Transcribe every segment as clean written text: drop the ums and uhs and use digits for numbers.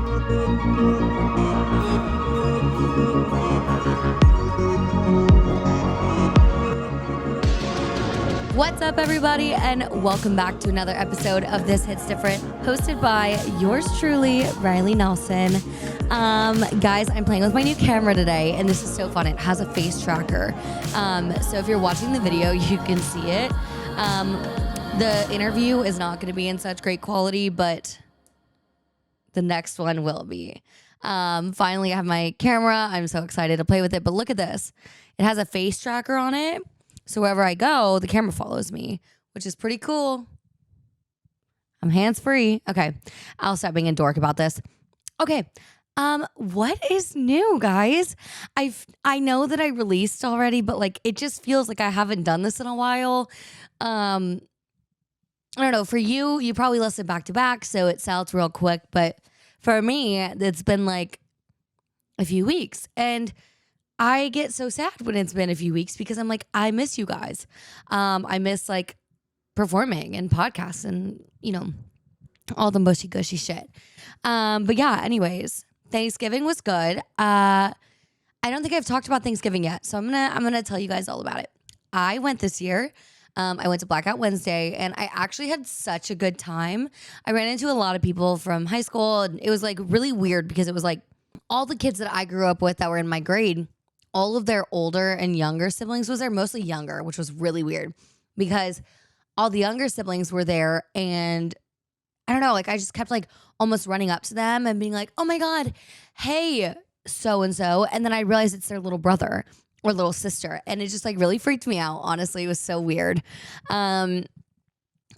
What's up, everybody, and welcome back to another episode of This Hits Different, hosted by yours truly, Riley Nelson. Guys, I'm playing with my new camera today, and this is so fun. It has a face tracker. So if you're watching the video, you can see it. The interview is not going to be in such great quality, but the next one will be. Finally, I have my camera. I'm so excited to play with it, but look at this. It has a face tracker on it. So wherever I go, the camera follows me, which is pretty cool. I'm hands-free. Okay, I'll stop being a dork about this. Okay, what is new, guys? I know that I released already, but like it just feels like I haven't done this in a while. I don't know. For you, you probably listen back to back, so it sounds real quick. But for me, it's been like a few weeks, and I get so sad when it's been a few weeks because I'm like, I miss you guys. I miss like performing and podcasts and, you know, all the mushy gushy shit. But yeah, anyways, Thanksgiving was good. I don't think I've talked about Thanksgiving yet, so I'm gonna tell you guys all about it. I went this year. I went to Blackout Wednesday, and I actually had such a good time. I ran into a lot of people from high school, and it was like really weird because it was like all the kids that I grew up with that were in my grade. All of their older and younger siblings was there, mostly younger, which was really weird because all the younger siblings were there. And I don't know, like I just kept like almost running up to them and being like, oh my God, hey, so-and-so. And then I realized it's their little brother or little sister. And it just like really freaked me out. Honestly, it was so weird.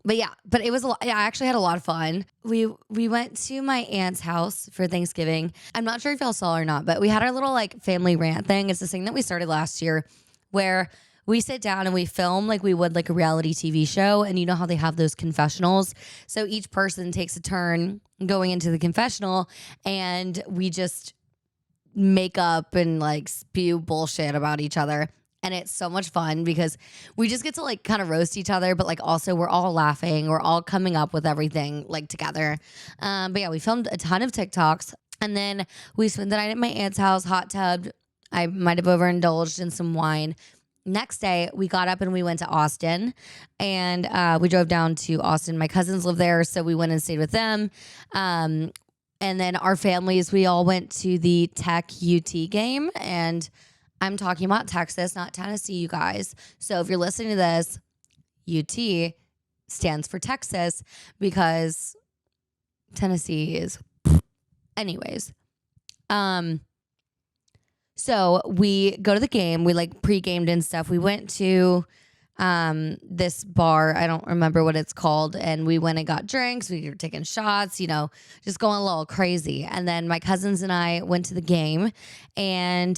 But yeah, but it was a lot. I actually had a lot of fun. We went to my aunt's house for Thanksgiving. I'm not sure if y'all saw or not, but we had our little like family rant thing. It's this thing that we started last year where we sit down and we film like we would like a reality TV show. And you know how they have those confessionals. So each person takes a turn going into the confessional, and we just make up and like spew bullshit about each other. And it's so much fun because we just get to like kind of roast each other, but like also we're all laughing. We're all coming up with everything like together. But yeah, we filmed a ton of TikToks, and then we spent the night at my aunt's house, hot tubbed. I might have overindulged in some wine. Next day, we got up and we went to Austin, and we drove down to Austin. My cousins live there, so we went and stayed with them. And then our families, we all went to the Tech UT game, and I'm talking about Texas, not Tennessee, you guys. So if you're listening to this, UT stands for Texas because Tennessee is anyways. So we go to the game. We like pre-gamed and stuff. We went to this bar. I don't remember what it's called. And we went and got drinks. We were taking shots, you know, just going a little crazy. And then my cousins and I went to the game, and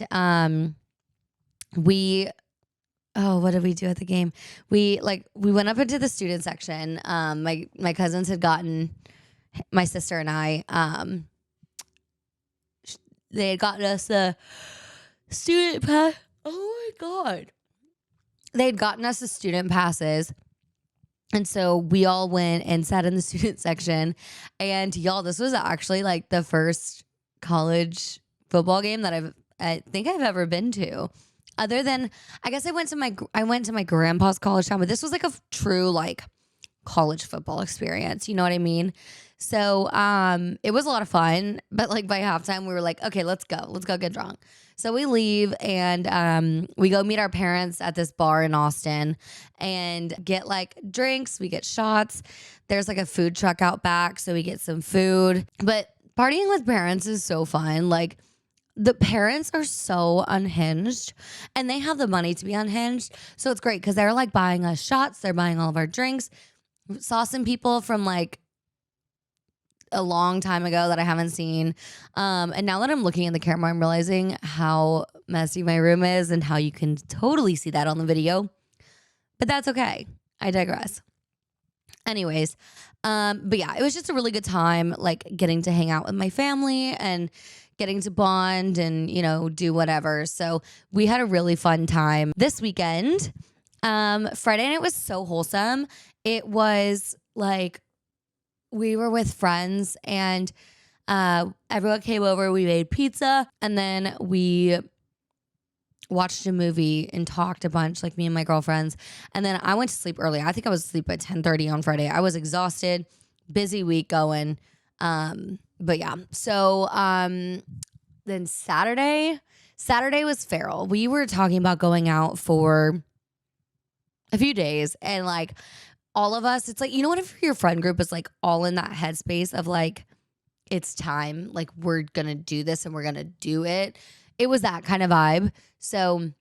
what did we do at the game? We went up into the student section. My cousins had gotten my sister and I, they had gotten us a student pass. Oh my God. They had gotten us the student passes. And so we all went and sat in the student section. And y'all, this was actually like the first college football game that I think I've ever been to. Other than, I guess I went to my grandpa's college town, but this was like a true like college football experience. You know what I mean? So it was a lot of fun, but like by halftime we were like, okay, let's go get drunk. So we leave, and we go meet our parents at this bar in Austin and get like drinks. We get shots. There's like a food truck out back, so we get some food. But partying with parents is so fun. Like, the parents are so unhinged, and they have the money to be unhinged. So it's great because they're like buying us shots. They're buying all of our drinks. Saw some people from like a long time ago that I haven't seen. And now that I'm looking in the camera, I'm realizing how messy my room is and how you can totally see that on the video. But that's okay. I digress. Anyways, but yeah, it was just a really good time, like getting to hang out with my family and getting to bond and, you know, do whatever. So we had a really fun time this weekend. Friday night was so wholesome. It was like we were with friends, and Everyone came over. We made pizza, and then we watched a movie and talked a bunch, like me and my girlfriends. And then I went to sleep early. I think I was asleep at 10:30 on Friday. I was exhausted, busy week going. But yeah. So then Saturday was feral. We were talking about going out for a few days, and like all of us, it's like, whenever your friend group is like all in that headspace of like, it's time, like we're gonna do this and we're gonna do it. It was that kind of vibe. So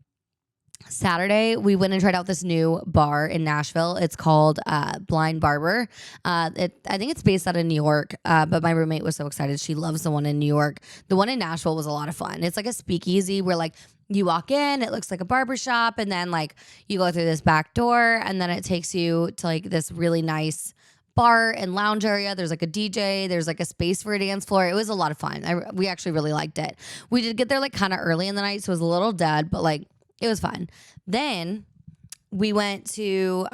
Saturday, we went and tried out this new bar in Nashville. It's called Blind Barber. I think it's based out of New York, but my roommate was so excited. She loves the one in New York. The one in Nashville was a lot of fun. It's like a speakeasy where like you walk in, it looks like a barber shop, and then like you go through this back door, and then it takes you to like this really nice bar and lounge area. There's like a DJ. There's like a space for a dance floor. It was a lot of fun. We actually really liked it. We did get there like kind of early in the night, so it was a little dead, but like it was fun. Then we went to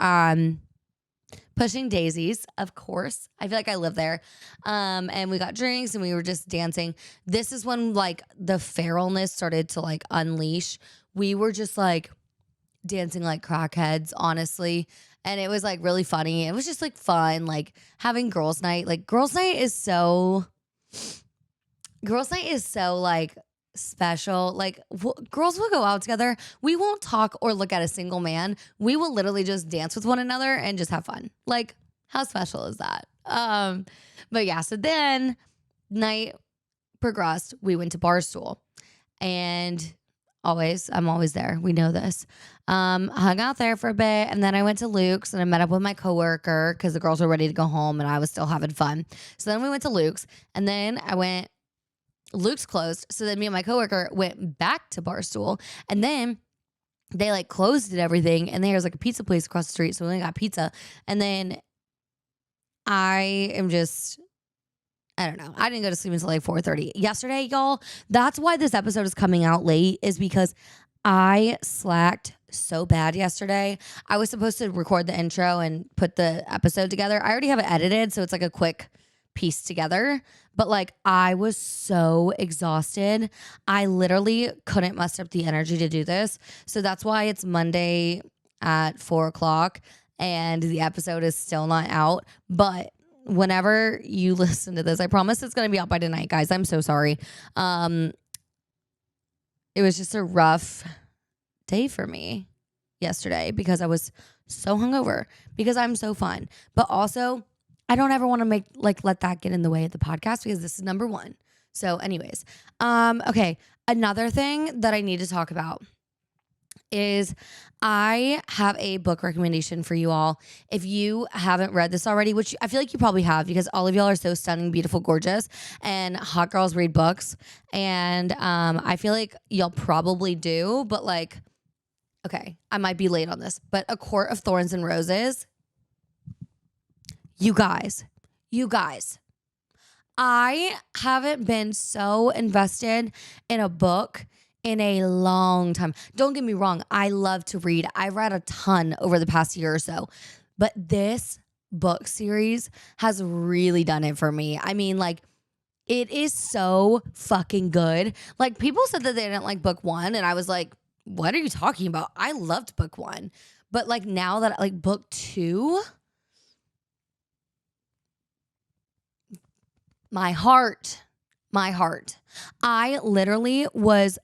Pushing Daisies, of course. I feel like I live there. And we got drinks and we were just dancing. This is when like the feralness started to like unleash. We were just like dancing like crackheads, honestly. And it was like really funny. It was just like fun, like having girls' night. Like girls' night is so like special. Like girls will go out together. We won't talk or look at a single man. We will literally just dance with one another and just have fun. Like how special is that? But yeah, so then night progressed. We went to Barstool, and I'm always there. We know this. Hung out there for a bit, and then I went to Luke's and I met up with my coworker because the girls were ready to go home and I was still having fun. So then we went to Luke's, and then Luke's closed. So then me and my coworker went back to Barstool, and then they like closed and everything, and there was like a pizza place across the street. So we only got pizza, and then I don't know. I didn't go to sleep until like 4:30 yesterday, y'all. That's why this episode is coming out late, is because I slacked so bad yesterday. I was supposed to record the intro and put the episode together. I already have it edited, so it's like a quick piece together. But like I was so exhausted. I literally couldn't muster up the energy to do this. So that's why it's Monday at 4:00 and the episode is still not out. But whenever you listen to this, I promise it's going to be out by tonight, guys. I'm so sorry. It was just a rough day for me yesterday because I was so hungover, because I'm so fun. But also, I don't ever want to let that get in the way of the podcast, because this is number one. So anyways, okay. Another thing that I need to talk about is I have a book recommendation for you all. If you haven't read this already, which I feel like you probably have, because all of y'all are so stunning, beautiful, gorgeous, and hot girls read books. And I feel like y'all probably do, but like, okay, I might be late on this, but A Court of Thorns and Roses. You guys, I haven't been so invested in a book in a long time. Don't get me wrong. I love to read. I've read a ton over the past year or so, but this book series has really done it for me. I mean, like, it is so fucking good. Like, people said that they didn't like book one, and I was like, what are you talking about? I loved book one. But like now that like book two, my heart. I literally was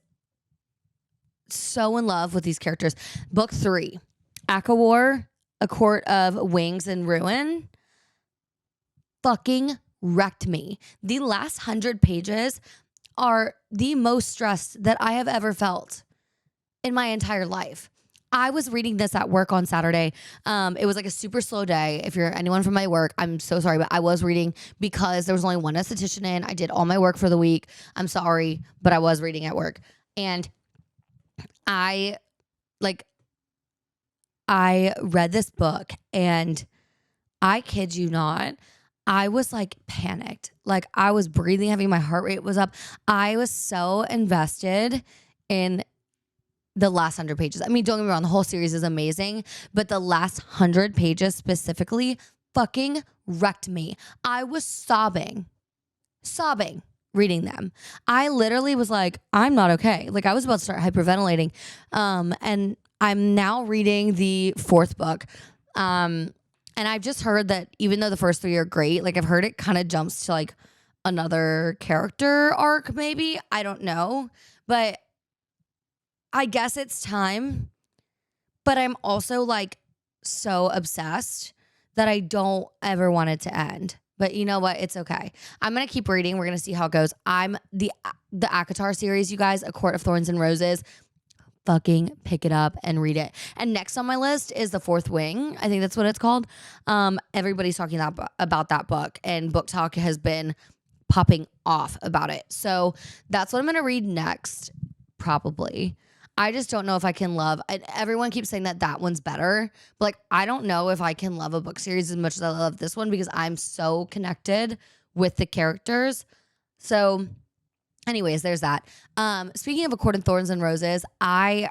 so in love with these characters. Book 3, Akawar, A Court of Wings and Ruin, fucking wrecked me. The last 100 pages are the most stressed that I have ever felt in my entire life. I was reading this at work on Saturday. It was like a super slow day. If you're anyone from my work, I'm so sorry, but I was reading because there was only one esthetician in. I did all my work for the week. I'm sorry, but I was reading at work. And I read this book, and I kid you not, I was like panicked. Like I was breathing heavy. My heart rate was up. I was so invested in the last 100 pages. I mean, don't get me wrong, the whole series is amazing, but the last 100 pages specifically fucking wrecked me. I was sobbing sobbing reading them. I literally was like, I'm not okay. Like I was about to start hyperventilating. And I'm now reading the fourth book. And I've just heard that even though the first three are great, like I've heard it kind of jumps to like another character arc, maybe. I don't know. But I guess it's time. But I'm also like so obsessed that I don't ever want it to end. But you know what? It's okay. I'm gonna keep reading. We're gonna see how it goes. I'm the ACOTAR series, you guys, A Court of Thorns and Roses. Fucking pick it up and read it. And next on my list is The Fourth Wing. I think that's what it's called. Everybody's talking about that book, and Book Talk has been popping off about it. So that's what I'm gonna read next, probably. I just don't know if I can love. Everyone keeps saying that one's better, but like I don't know if I can love a book series as much as I love this one because I'm so connected with the characters. So, anyways, there's that. Speaking of A Court of Thorns and Roses, I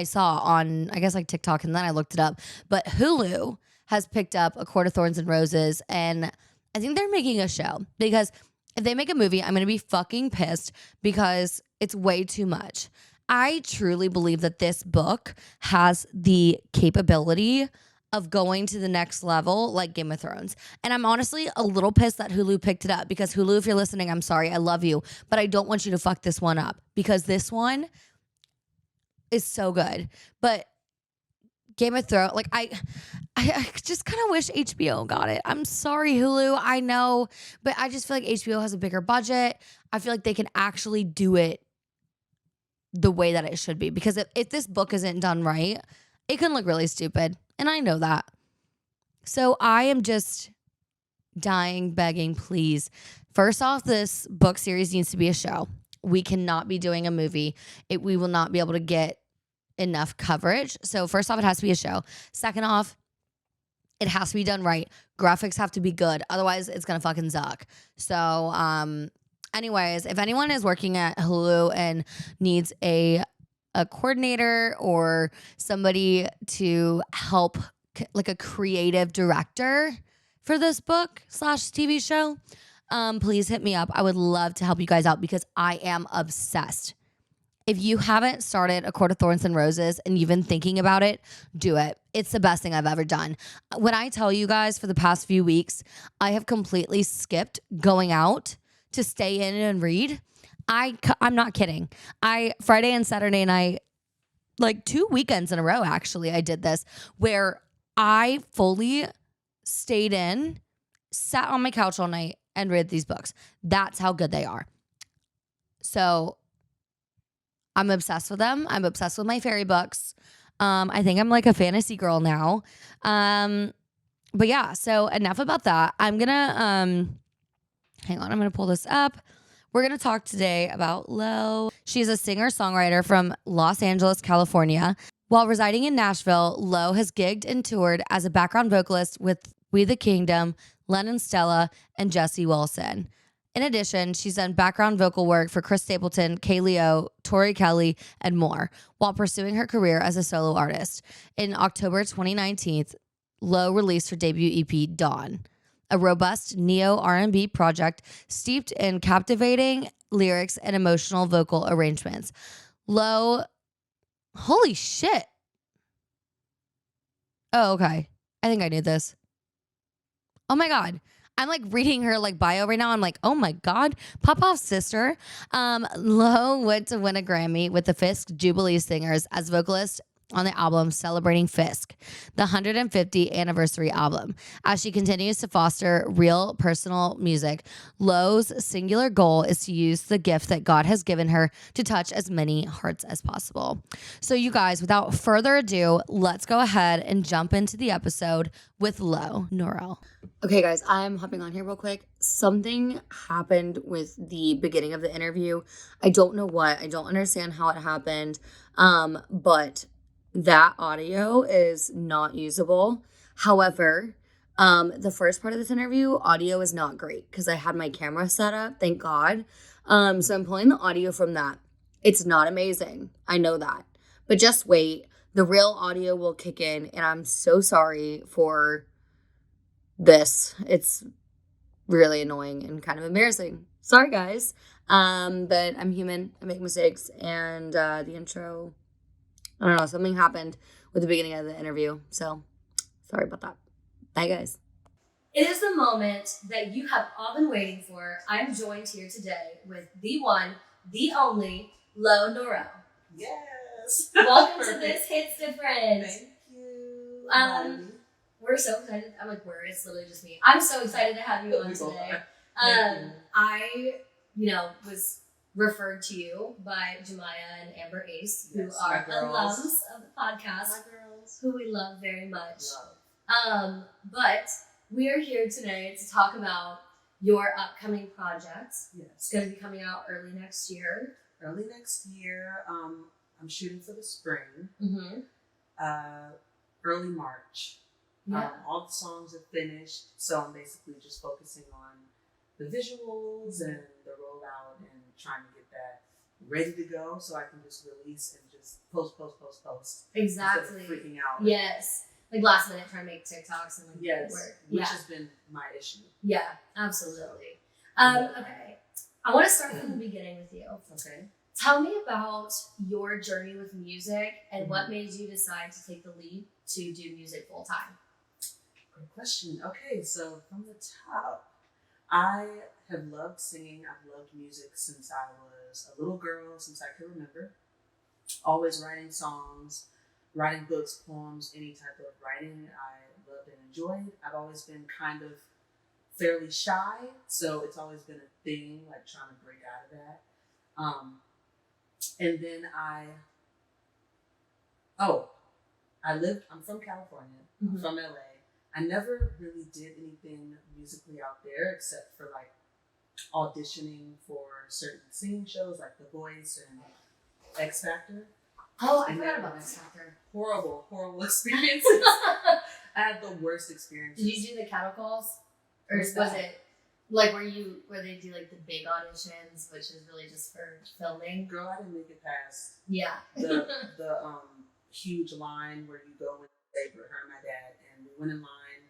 saw on I guess like TikTok and then I looked it up, but Hulu has picked up A Court of Thorns and Roses, and I think they're making a show because if they make a movie, I'm gonna be fucking pissed because it's way too much. I truly believe that this book has the capability of going to the next level like Game of Thrones. And I'm honestly a little pissed that Hulu picked it up because Hulu, if you're listening, I'm sorry. I love you. But I don't want you to fuck this one up because this one is so good. But Game of Thrones, like I just kind of wish HBO got it. I'm sorry, Hulu. I know. But I just feel like HBO has a bigger budget. I feel like they can actually do it the way that it should be, because if this book isn't done right, it can look really stupid, and I know that. So I am just dying, begging, please. First off, this book series needs to be a show. We cannot be doing a movie. We will not be able to get enough coverage. So first off, it has to be a show. Second off, it has to be done right. Graphics have to be good. Otherwise, it's gonna fucking suck. So anyways, if anyone is working at Hulu and needs a coordinator or somebody to help, like a creative director for this book / TV show, please hit me up. I would love to help you guys out because I am obsessed. If you haven't started A Court of Thorns and Roses and you've been thinking about it, do it. It's the best thing I've ever done. When I tell you guys, for the past few weeks, I have completely skipped going out to stay in and read. I'm not kidding. Friday and Saturday night, like 2 weekends in a row, actually, I did this where I fully stayed in, sat on my couch all night and read these books. That's how good they are. So I'm obsessed with them. I'm obsessed with my fairy books. I think I'm like a fantasy girl now. But yeah, so enough about that. I'm gonna hang on, I'm going to pull this up. We're going to talk today about Lo. She's a singer-songwriter from Los Angeles, California. While residing in Nashville, Lo has gigged and toured as a background vocalist with We the Kingdom, Lennon Stella, and Jesse Wilson. In addition, she's done background vocal work for Chris Stapleton, KALEO, Tori Kelly, and more, while pursuing her career as a solo artist. In October 2019, Lo released her debut EP, Dawn, a robust neo R&B project steeped in captivating lyrics and emotional vocal arrangements. Lo, holy shit. Oh, okay. I think I knew this. Oh my God. I'm like reading her like bio right now. I'm like, oh my God. Popoff's sister. Lo went to win a Grammy with the Fisk Jubilee Singers as vocalist on the album celebrating Fisk, the 150th anniversary album. As she continues to foster real personal music, Lo's singular goal is to use the gift that God has given her to touch as many hearts as possible. So you guys, without further ado, let's go ahead and jump into the episode with Lo Naurel. Okay guys, I'm hopping on here real quick. Something happened with the beginning of the interview. I don't know what. I don't understand how it happened. But that audio is not usable. However, the first part of this interview, audio is not great because I had my camera set up, thank God. So I'm pulling the audio from that. It's not amazing. I know that. But just wait. The real audio will kick in, and I'm so sorry for this. It's really annoying and kind of embarrassing. Sorry, guys. But I'm human. I make mistakes. And the intro, I don't know, something happened with the beginning of the interview. So sorry about that. Bye, guys. It is the moment that you have all been waiting for. I'm joined here today with the one, the only, Lo Naurel. Yes. Welcome to This Hits Different. Thank you. We're so excited. I'm like, it's literally just me. I'm so excited to have you on today. I, was referred to you by Jemiah and Amber Ace, who are alums of the podcast, my girls, who we love very much. But we are here today to talk about your upcoming project. Yes. It's going to be coming out early next year. I'm shooting for the spring. Mm-hmm. Early March. Yeah. All the songs are finished, so I'm basically just focusing on the visuals and the rollout and trying to get that ready to go so I can just release and just post. Exactly. Instead of freaking out. Yes. Like last minute trying to make TikToks and which has been my issue. Yeah, absolutely. Okay. I want to start from the beginning with you. Okay. Tell me about your journey with music and what made you decide to take the leap to do music full time. Great question. Okay, so from the top, I have loved singing. I've loved music since I was a little girl, since I can remember. Always writing songs, writing books, poems, any type of writing I loved and enjoyed. I've always been kind of fairly shy, so it's always been a thing, like trying to break out of that. And then I'm from California, I'm from LA. I never really did anything musically out there except for like auditioning for certain singing shows like The Voice and X Factor. Oh, I forgot about X Factor. Horrible experiences. I had the worst experiences. Did you do the cattle calls? Or was it like where they do like the big auditions, which is really just for filming? Girl, I didn't make it past the huge line where you go and say for her and my dad, and we went in line.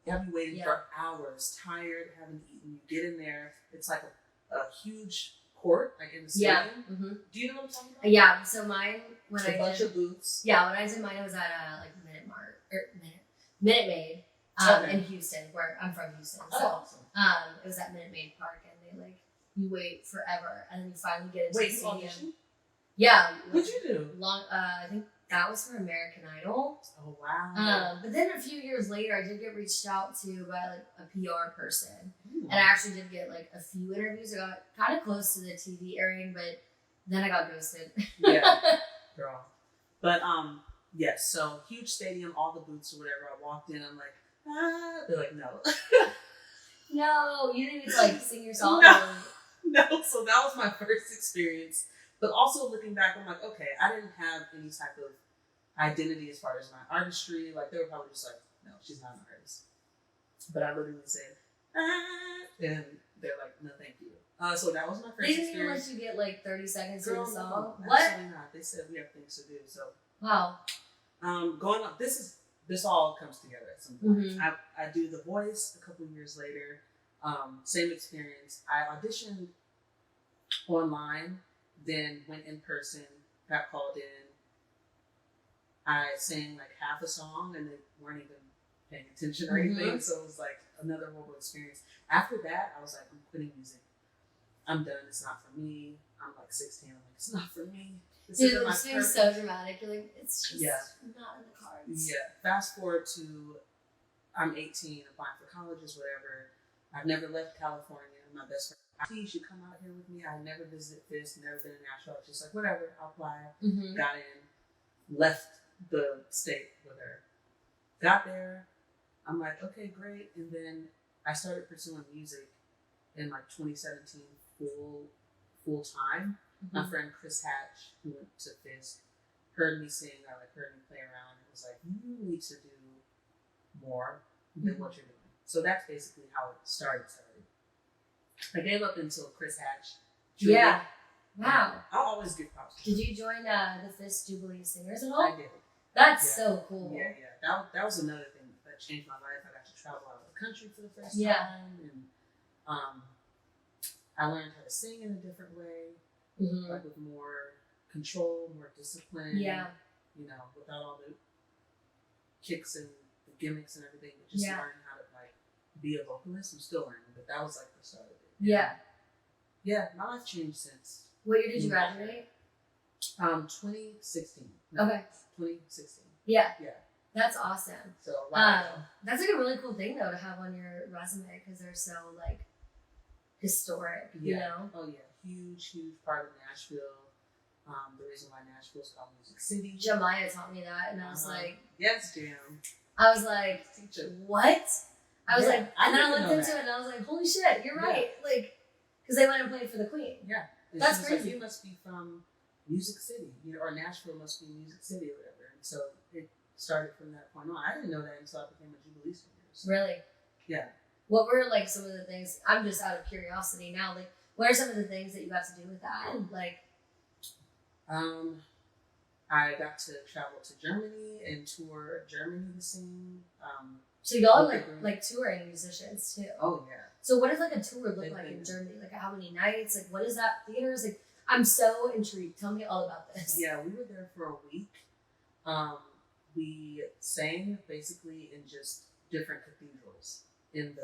You have me waiting for hours, tired, haven't eaten. You get in there, it's like a huge court, like in the stadium. Yeah. Mm-hmm. Do you know what I'm talking about? Yeah. So mine a bunch of booths. Yeah, when I did mine, it was at Minute Maid. In Houston, where I'm from Houston. So, awesome. It was at Minute Maid Park, and they you wait forever, and then you finally get into the stadium. Audition? Yeah. What'd you do? I think that was for American Idol. Oh wow. But then a few years later, I did get reached out to by like a PR person, and I actually did get like a few interviews. I got kind of close to the TV airing, but then I got ghosted. Yeah, girl. But yes. So huge stadium, all the booths or whatever. I walked in, I'm like. They're like, no. No, you didn't even like sing your song. No, so that was my first experience. But also looking back, I'm like, okay, I didn't have any type of identity as far as my artistry. Like they were probably just like, no, she's not an artist. But I literally said, and they're like, no, thank you. So that was my first experience. They didn't even let you get like 30 seconds in the song? No, what? Absolutely not. They said we have things to do. So wow. Going up, this all comes together at some point. I do The Voice a couple years later. Same experience. I auditioned online, then went in person, got called in. I sang like half a song and they weren't even paying attention or anything. So it was like another horrible experience. After that, I was like, I'm quitting music. I'm done. It's not for me. I'm like 16. I'm like, it's not for me. Dude, this seems so dramatic. You're like, it's just not in the cards. Yeah. Fast forward to I'm 18, applying for colleges, whatever. I've never left California. My best friend, you should come out here with me. I never visited Fisk, never been in Nashville. I was just like, whatever, I'll apply. Got in, left the state with her. Got there. I'm like, okay, great. And then I started pursuing music in like 2017 full time. My friend Chris Hatch, who went to Fisk, heard me sing or like heard me play around and was like, you need to do more than what you're doing. So that's basically how it started. I gave up until Chris Hatch. Yeah. Wow. I'll always give props. Did you join the Fisk Jubilee Singers at all? I did. That's so cool. Yeah. That was another thing that changed my life. I got to travel out of the country for the first time. And I learned how to sing in a different way, like with more control, more discipline. Yeah. You know, without all the kicks and the gimmicks and everything, but just learning how to like be a vocalist. I'm still learning, but that was like the start of it. Yeah. Yeah, my life changed since. What year did you graduate? 2016. Okay. 2016. Yeah. Yeah. That's awesome. So wow. That's like a really cool thing though to have on your resume because they're so like historic. Yeah. You know. Oh yeah. Huge part of Nashville. The reason why Nashville is called Music City. Jemiah taught me that, and I was like, yes, Jam. I was like, what? I was like, and then I looked into that. it, and I was like, holy shit, you're right. Like, because they went and played for the Queen. Yeah. And that's crazy. Like, you must be from Music City, you know, or Nashville must be Music City or whatever. And so it started from that point on. I didn't know that until I became a Jubilee singer. So. Really? Yeah. What were like some of the things? I'm just out of curiosity now. Like, what are some of the things that you got to do with that? Like, I got to travel to Germany and tour Germany to sing. So y'all are like touring musicians too. Oh yeah. So what does like a tour look like in Germany? Like how many nights? Like what is that theaters? Like I'm so intrigued. Tell me all about this. Yeah, we were there for a week. We sang basically in just different cathedrals in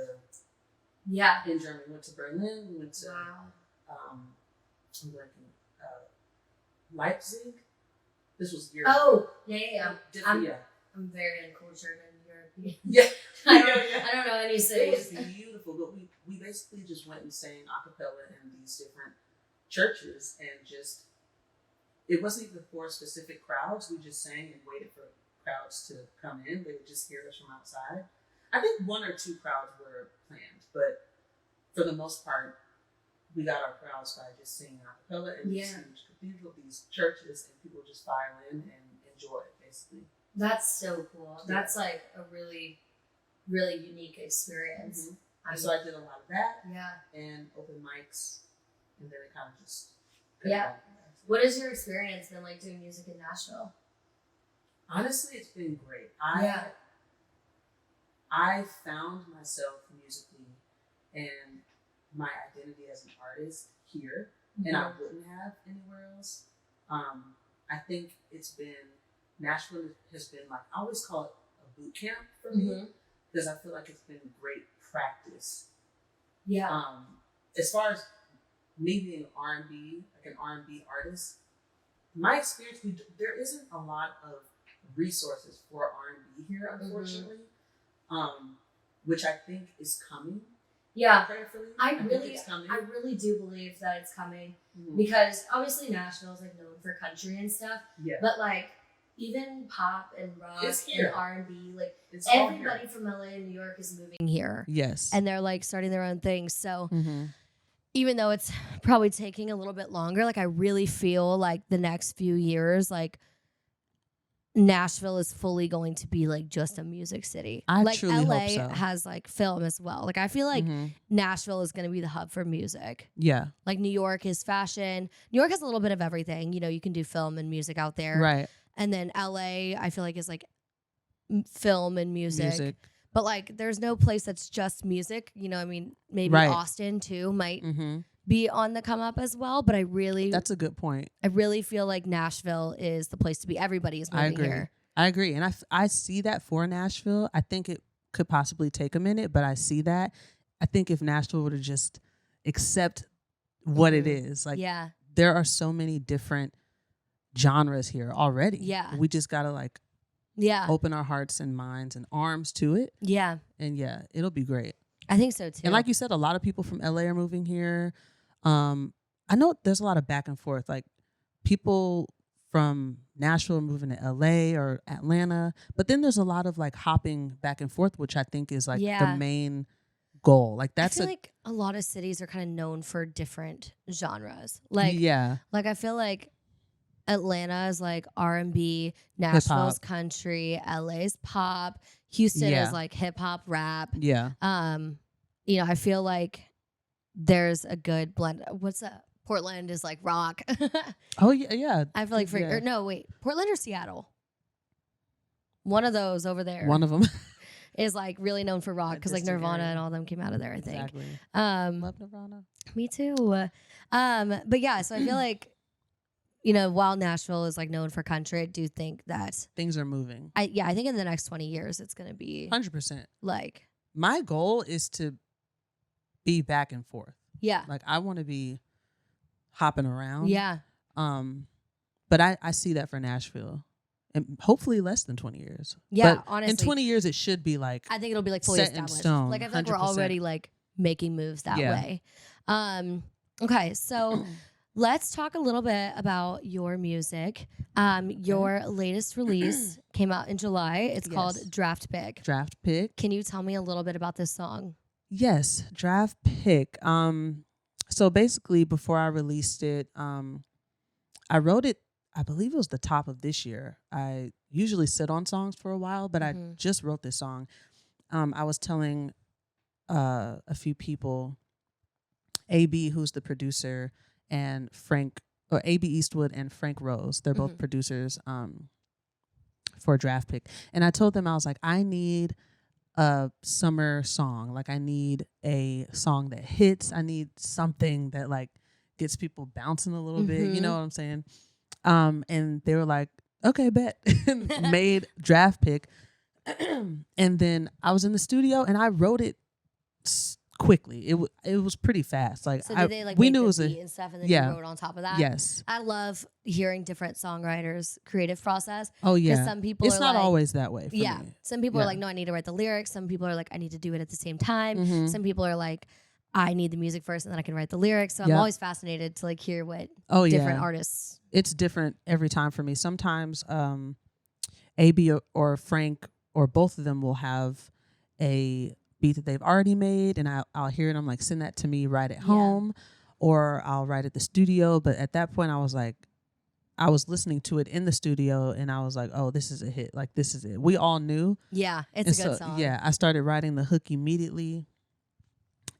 Germany. Went to Berlin. We went to Leipzig. This was years ago. Oh, yeah. I'm very uncultured in European. Yeah. I don't know any cities. It was beautiful, but we basically just went and sang a cappella in these different churches and just, it wasn't even for specific crowds. We just sang and waited for crowds to come in. They would just hear us from outside. I think one or two crowds were planned, but for the most part, we got our crowds by just singing a cappella in these huge cathedral, these churches, and people just file in and enjoy it, basically. That's so cool. Yeah. That's like a really, really unique experience. And so I did a lot of that. Yeah. And open mics, and then it kind of just. What has your experience been like doing music in Nashville? Honestly, it's been great. I found myself musically and my identity as an artist here, and I wouldn't have anywhere else. I think Nashville has been like, I always call it a boot camp for me, because I feel like it's been great practice. Yeah. As far as me being R&B, like an R&B artist, my experience, there isn't a lot of resources for R&B here, unfortunately, which I think is coming. Yeah, prayerfully. I really do believe that it's coming because obviously Nashville is like known for country and stuff. Yeah. But like even pop and rock and R&B, like everybody from LA and New York is moving here. Yes. And they're like starting their own thing. So even though it's probably taking a little bit longer, like I really feel like the next few years, like Nashville is fully going to be like just a music city. I like truly LA hope so. has like film as well. Like I feel like Nashville is going to be the hub for music. Yeah. Like New York is fashion. New York has a little bit of everything. You know, you can do film and music out there. Right. And then LA, I feel like is like film and music. But like there's no place that's just music. You know, I mean, maybe Austin too might be on the come up as well. But that's a good point. I really feel like Nashville is the place to be. Everybody is moving here. I agree. And I see that for Nashville. I think it could possibly take a minute, but I see that. I think if Nashville were to just accept what it is, like there are so many different genres here already. Yeah. We just got to open our hearts and minds and arms to it. Yeah. And it'll be great. I think so too. And like you said, a lot of people from LA are moving here. I know there's a lot of back and forth. Like people from Nashville are moving to LA or Atlanta, but then there's a lot of like hopping back and forth, which I think is like the main goal. Like that's I feel like a lot of cities are kind of known for different genres. Like like I feel like Atlanta is like R&B, Nashville's country, LA's pop, Houston is like hip hop, rap. Yeah. You know, I feel like there's a good blend. What's that? Portland is like rock. Oh yeah. I feel like Portland or Seattle. One of those over there. One of them. is like really known for rock That because like distant Nirvana area. and all them came out of there, I think. Exactly. Um, Love Nirvana. me too. But yeah, so I feel like, you know, while Nashville is like known for country, I do think that Things are moving. I think in the next 20 years it's gonna be 100%. like My goal is to be back and forth. yeah. Like I want to be hopping around. Yeah. But I see that for Nashville. And hopefully less than 20 years. Yeah, But honestly. in 20 years, it should be like, I think it'll be like fully set in established. stone, Like I feel like we're 100%. already like making moves that Yeah. way. Okay, so let's talk a little bit about your music. Your latest release came out in July. It's called Yes. Draft Pick. Draft Pick. Can you tell me a little bit about this song? Yes, Draft Pick. So basically, before I released it, I wrote it. I believe it was the top of this year. I usually sit on songs for a while, but I just wrote this song. I was telling a few people, AB, who's the producer, and AB Eastwood and Frank Rose. They're both producers for Draft Pick. And I told them, I was like, I need a summer song. Like I need a song that hits. I need something that like gets people bouncing a little bit. You know what I'm saying? And they were like, okay, bet. Made Draft Pick. And then I was in the studio and I wrote it quickly. It was pretty fast. Like So did they like we make knew the it was beat and stuff, and then yeah. you wrote on top of that? Yes. I love hearing different songwriters' creative process. Oh yeah. Because some people it's are not like, always that way. For yeah. me. Some people are Yeah. like, no, I need to write the lyrics. Some people are like, I need to do it at the same time. Mhm. Some people are like, I need the music first and then I can write the lyrics. So I'm Yep. always fascinated to like hear what Oh different yeah. artists. It's different every time for me. Sometimes AB or Frank or both of them will have a beat that they've already made, and I'll hear it. I'm like, send that to me right at home, or I'll write at the studio. But at that point, I was like, I was listening to it in the studio, and I was like, oh, this is a hit. Like this is it. We all knew. Yeah, it's a good song. Yeah, I started writing the hook immediately.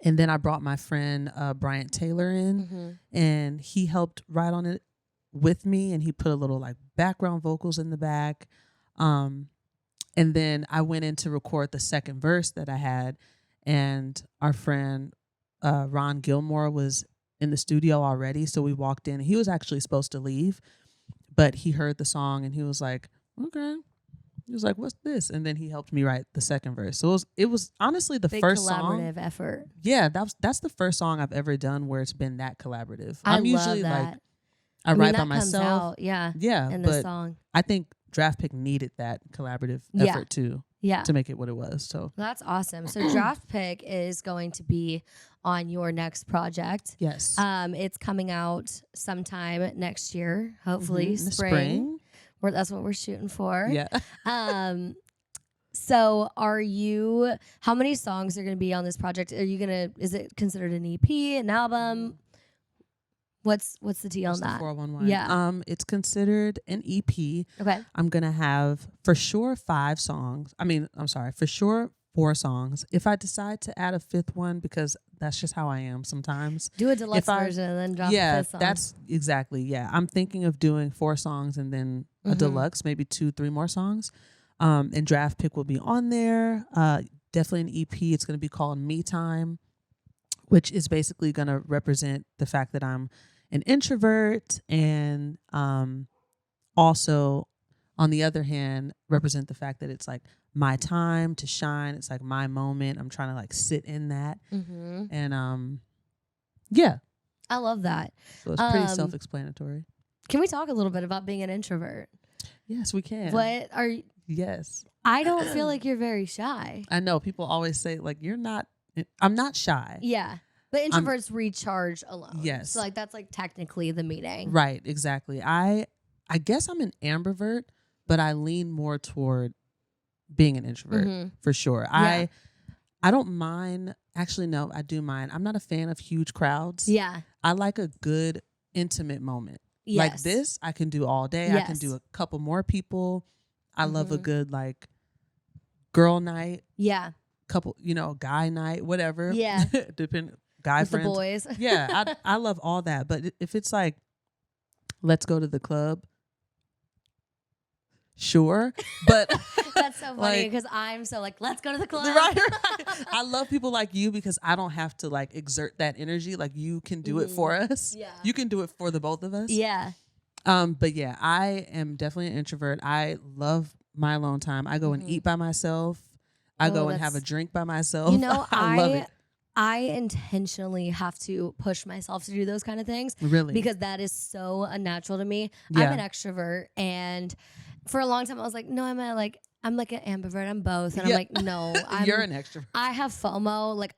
And then I brought my friend Bryant Taylor in, and he helped write on it with me, and he put a little like background vocals in the back. And then I went in to record the second verse that I had, and our friend Ron Gilmore was in the studio already. So we walked in, and he was actually supposed to leave, but he heard the song and he was like, okay. He was like, what's this? And then he helped me write the second verse. So it was honestly the Big first collaborative song. effort. Yeah, that's the first song I've ever done where it's been that collaborative. I I'm love usually that. like I write by that comes myself. out, yeah, Yeah, in the but song. I think Draft Pick needed that collaborative Yeah. effort too Yeah. to make it what it was. So That's awesome. So Draft Pick is going to be on your next project. yes, It's coming out sometime next year, hopefully in the spring. That's what we're shooting for. Yeah. So how many songs are going to be on this project? Is it considered an EP, an album? What's the deal on What's the that? 411? Yeah. It's considered an EP. Okay. I'm gonna have for sure 5 songs. For sure 4 songs. If I decide to add a 5th one, because that's just how I am sometimes. Do a deluxe version and then drop the 5th song. That's exactly. Yeah, I'm thinking of doing 4 songs and then a deluxe, maybe 2-3 more songs. And Draft Pick will be on there. Definitely an EP. It's gonna be called Me Time, which is basically gonna represent the fact that I'm an introvert, and also on the other hand represent the fact that it's like my time to shine. It's like my moment. I'm trying to like sit in that. And yeah, I love that. so it's pretty self-explanatory. Can we talk a little bit about being an introvert? Yes, we can. What are you? Yes, I don't feel like you're very shy. I know people always say like I'm not shy. Yeah. But introverts recharge alone. Yes. So like that's like technically the meaning. Right, exactly. I guess I'm an ambivert, but I lean more toward being an introvert for sure. Yeah. I don't mind. Actually, no, I do mind. I'm not a fan of huge crowds. Yeah. I like a good intimate moment. Yes. Like this, I can do all day. I can Yes. do a couple more people. I love a good like girl night, Yeah. couple, guy night, whatever. Yeah. Depend guy With friends. the boys. Yeah, I love all that. But if it's like, let's go to the club, sure, but That's so funny like, because I'm so like, let's go to the club. right. I love people like you because I don't have to like exert that energy. Like you can do it for us. Yeah. You can do it for the both of us. Yeah. But yeah, I am definitely an introvert. I love my alone time. I go and eat by myself. I go and have a drink by myself. You know, I love it. I intentionally have to push myself to do those kind of things. Really? Because that is so unnatural to me. Yeah. I'm an extrovert, and for a long time I was like, no, I'm like an ambivert. I'm both. And I'm like, no, you're an extrovert. I have FOMO. Like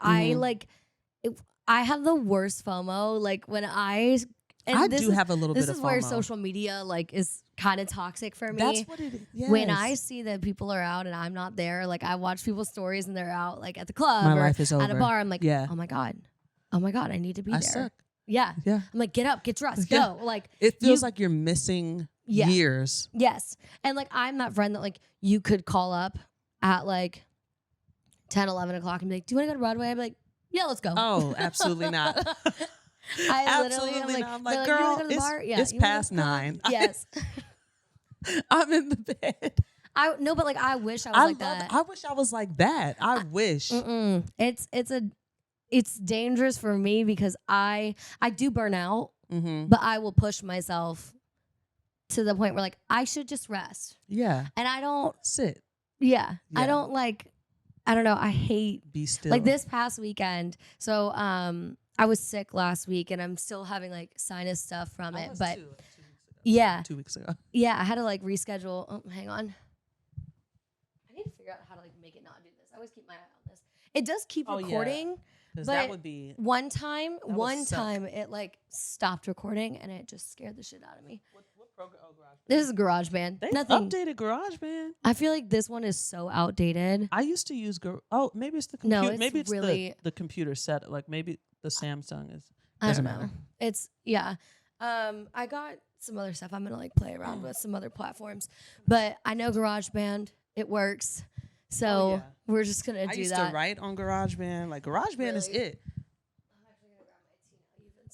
I have the worst FOMO. Like when I do have a little bit of FOMO. This is where social media like is kind of toxic for me. That's what it is. Yes. When I see that people are out and I'm not there, like I watch people's stories and they're out like at the club My or life is at a over. bar. I'm like, Yeah. oh my God, I need to be I there. suck. Yeah. Yeah. I'm like, get up, get dressed, Yeah. go. Like It feels like you're missing years. Yes. And like I'm that friend that like you could call up at like 10, 11 o'clock and be like, do you want to go to Broadway? I'd be like, yeah, let's go. Oh, absolutely not. I literally Absolutely am not. I'm like, like, you wanna girl, go to the bar? Yeah, it's you wanna go past to the club? 9. Yes. I'm in the bed. No, but like I wish I was like that. I wish I was like that. I wish. It's dangerous for me because I do burn out, Mm-hmm. but I will push myself to the point where like I should just rest. Yeah. And I don't. Sit. Yeah. I Yeah. don't like. I don't know. I hate Be still. like this past weekend. So I was sick last week and I'm still having like sinus stuff from it. But 2 weeks ago. yeah, 2 weeks ago. yeah, I had to like reschedule. Oh, hang on. I need to figure out how to like make it not do this. I always keep my eye on this. It does keep Oh, yeah. recording. Because But that would be. one time suck. it like stopped recording and it just scared the shit out of me. What program? Oh, GarageBand. This is GarageBand. They Nothing. updated GarageBand. I feel like this one is so outdated. I used to use maybe it's the No, computer. it's maybe it's really- the computer set. Like maybe the Samsung is. I don't Doesn't know. matter. It's yeah. I got some other stuff I'm gonna like play around with some other platforms, but I know GarageBand. It works, so Oh, yeah. we're just gonna I do used that. to write on GarageBand. Like GarageBand is Really? it.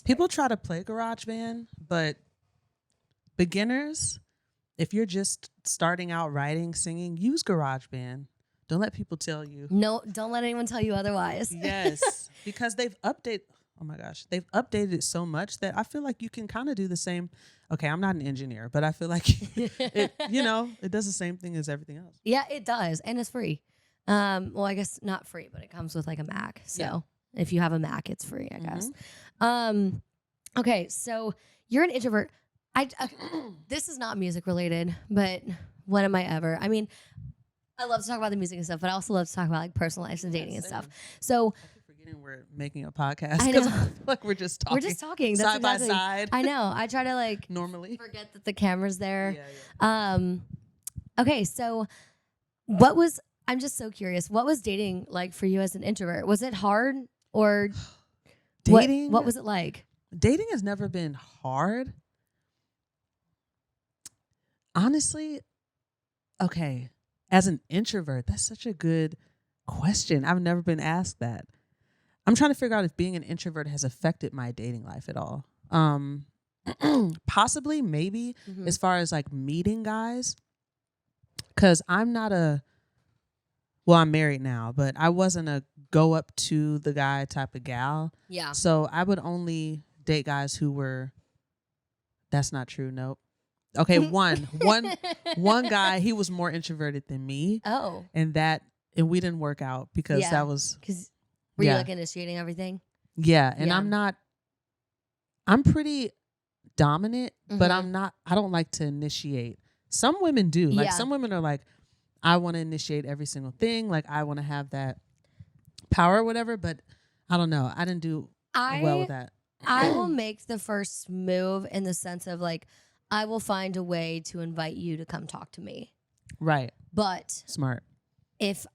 People try to play GarageBand, but beginners, if you're just starting out writing, singing, use GarageBand. Don't let people tell you. No, don't let anyone tell you otherwise. Yes, because they've updated. Oh my gosh, they've updated it so much that I feel like you can kind of do the same. Okay, I'm not an engineer, but I feel like it does the same thing as everything else. Yeah, it does, and it's free. Well, I guess not free, but it comes with like a Mac. So if you have a Mac, it's free, I guess. Okay, so you're an introvert. This is not music related, but when am I ever? I mean, I love to talk about the music and stuff, but I also love to talk about like personal life and dating and stuff. So I keep forgetting we're making a podcast. I 'cause know. I feel like we're just talking. we're just talking. That's side by exactly- side. I know. I try to like Normally. forget that the camera's there. Yeah. Okay, so I'm just so curious. What was dating like for you as an introvert? Was it hard or Dating. What was it like? Dating has never been hard. Honestly, okay. As an introvert, that's such a good question. I've never been asked that. I'm trying to figure out if being an introvert has affected my dating life at all. Possibly, maybe, as far as like meeting guys. Because I'm married now, but I wasn't a go up to the guy type of gal. Yeah. So I would only date guys who were, that's not true. Nope. Okay. One guy, he was more introverted than me. Oh. And we didn't work out because that was. Because were you like initiating everything? Yeah. And Yeah. I'm pretty dominant, but Mhm. I don't like to initiate. Some women do. Like Yeah. some women are like, I want to initiate every single thing. Like I want to have that power or whatever, but I don't know. I didn't do well with that. I will make the first move in the sense of like, I will find a way to invite you to come talk to me. Right. But Smart. if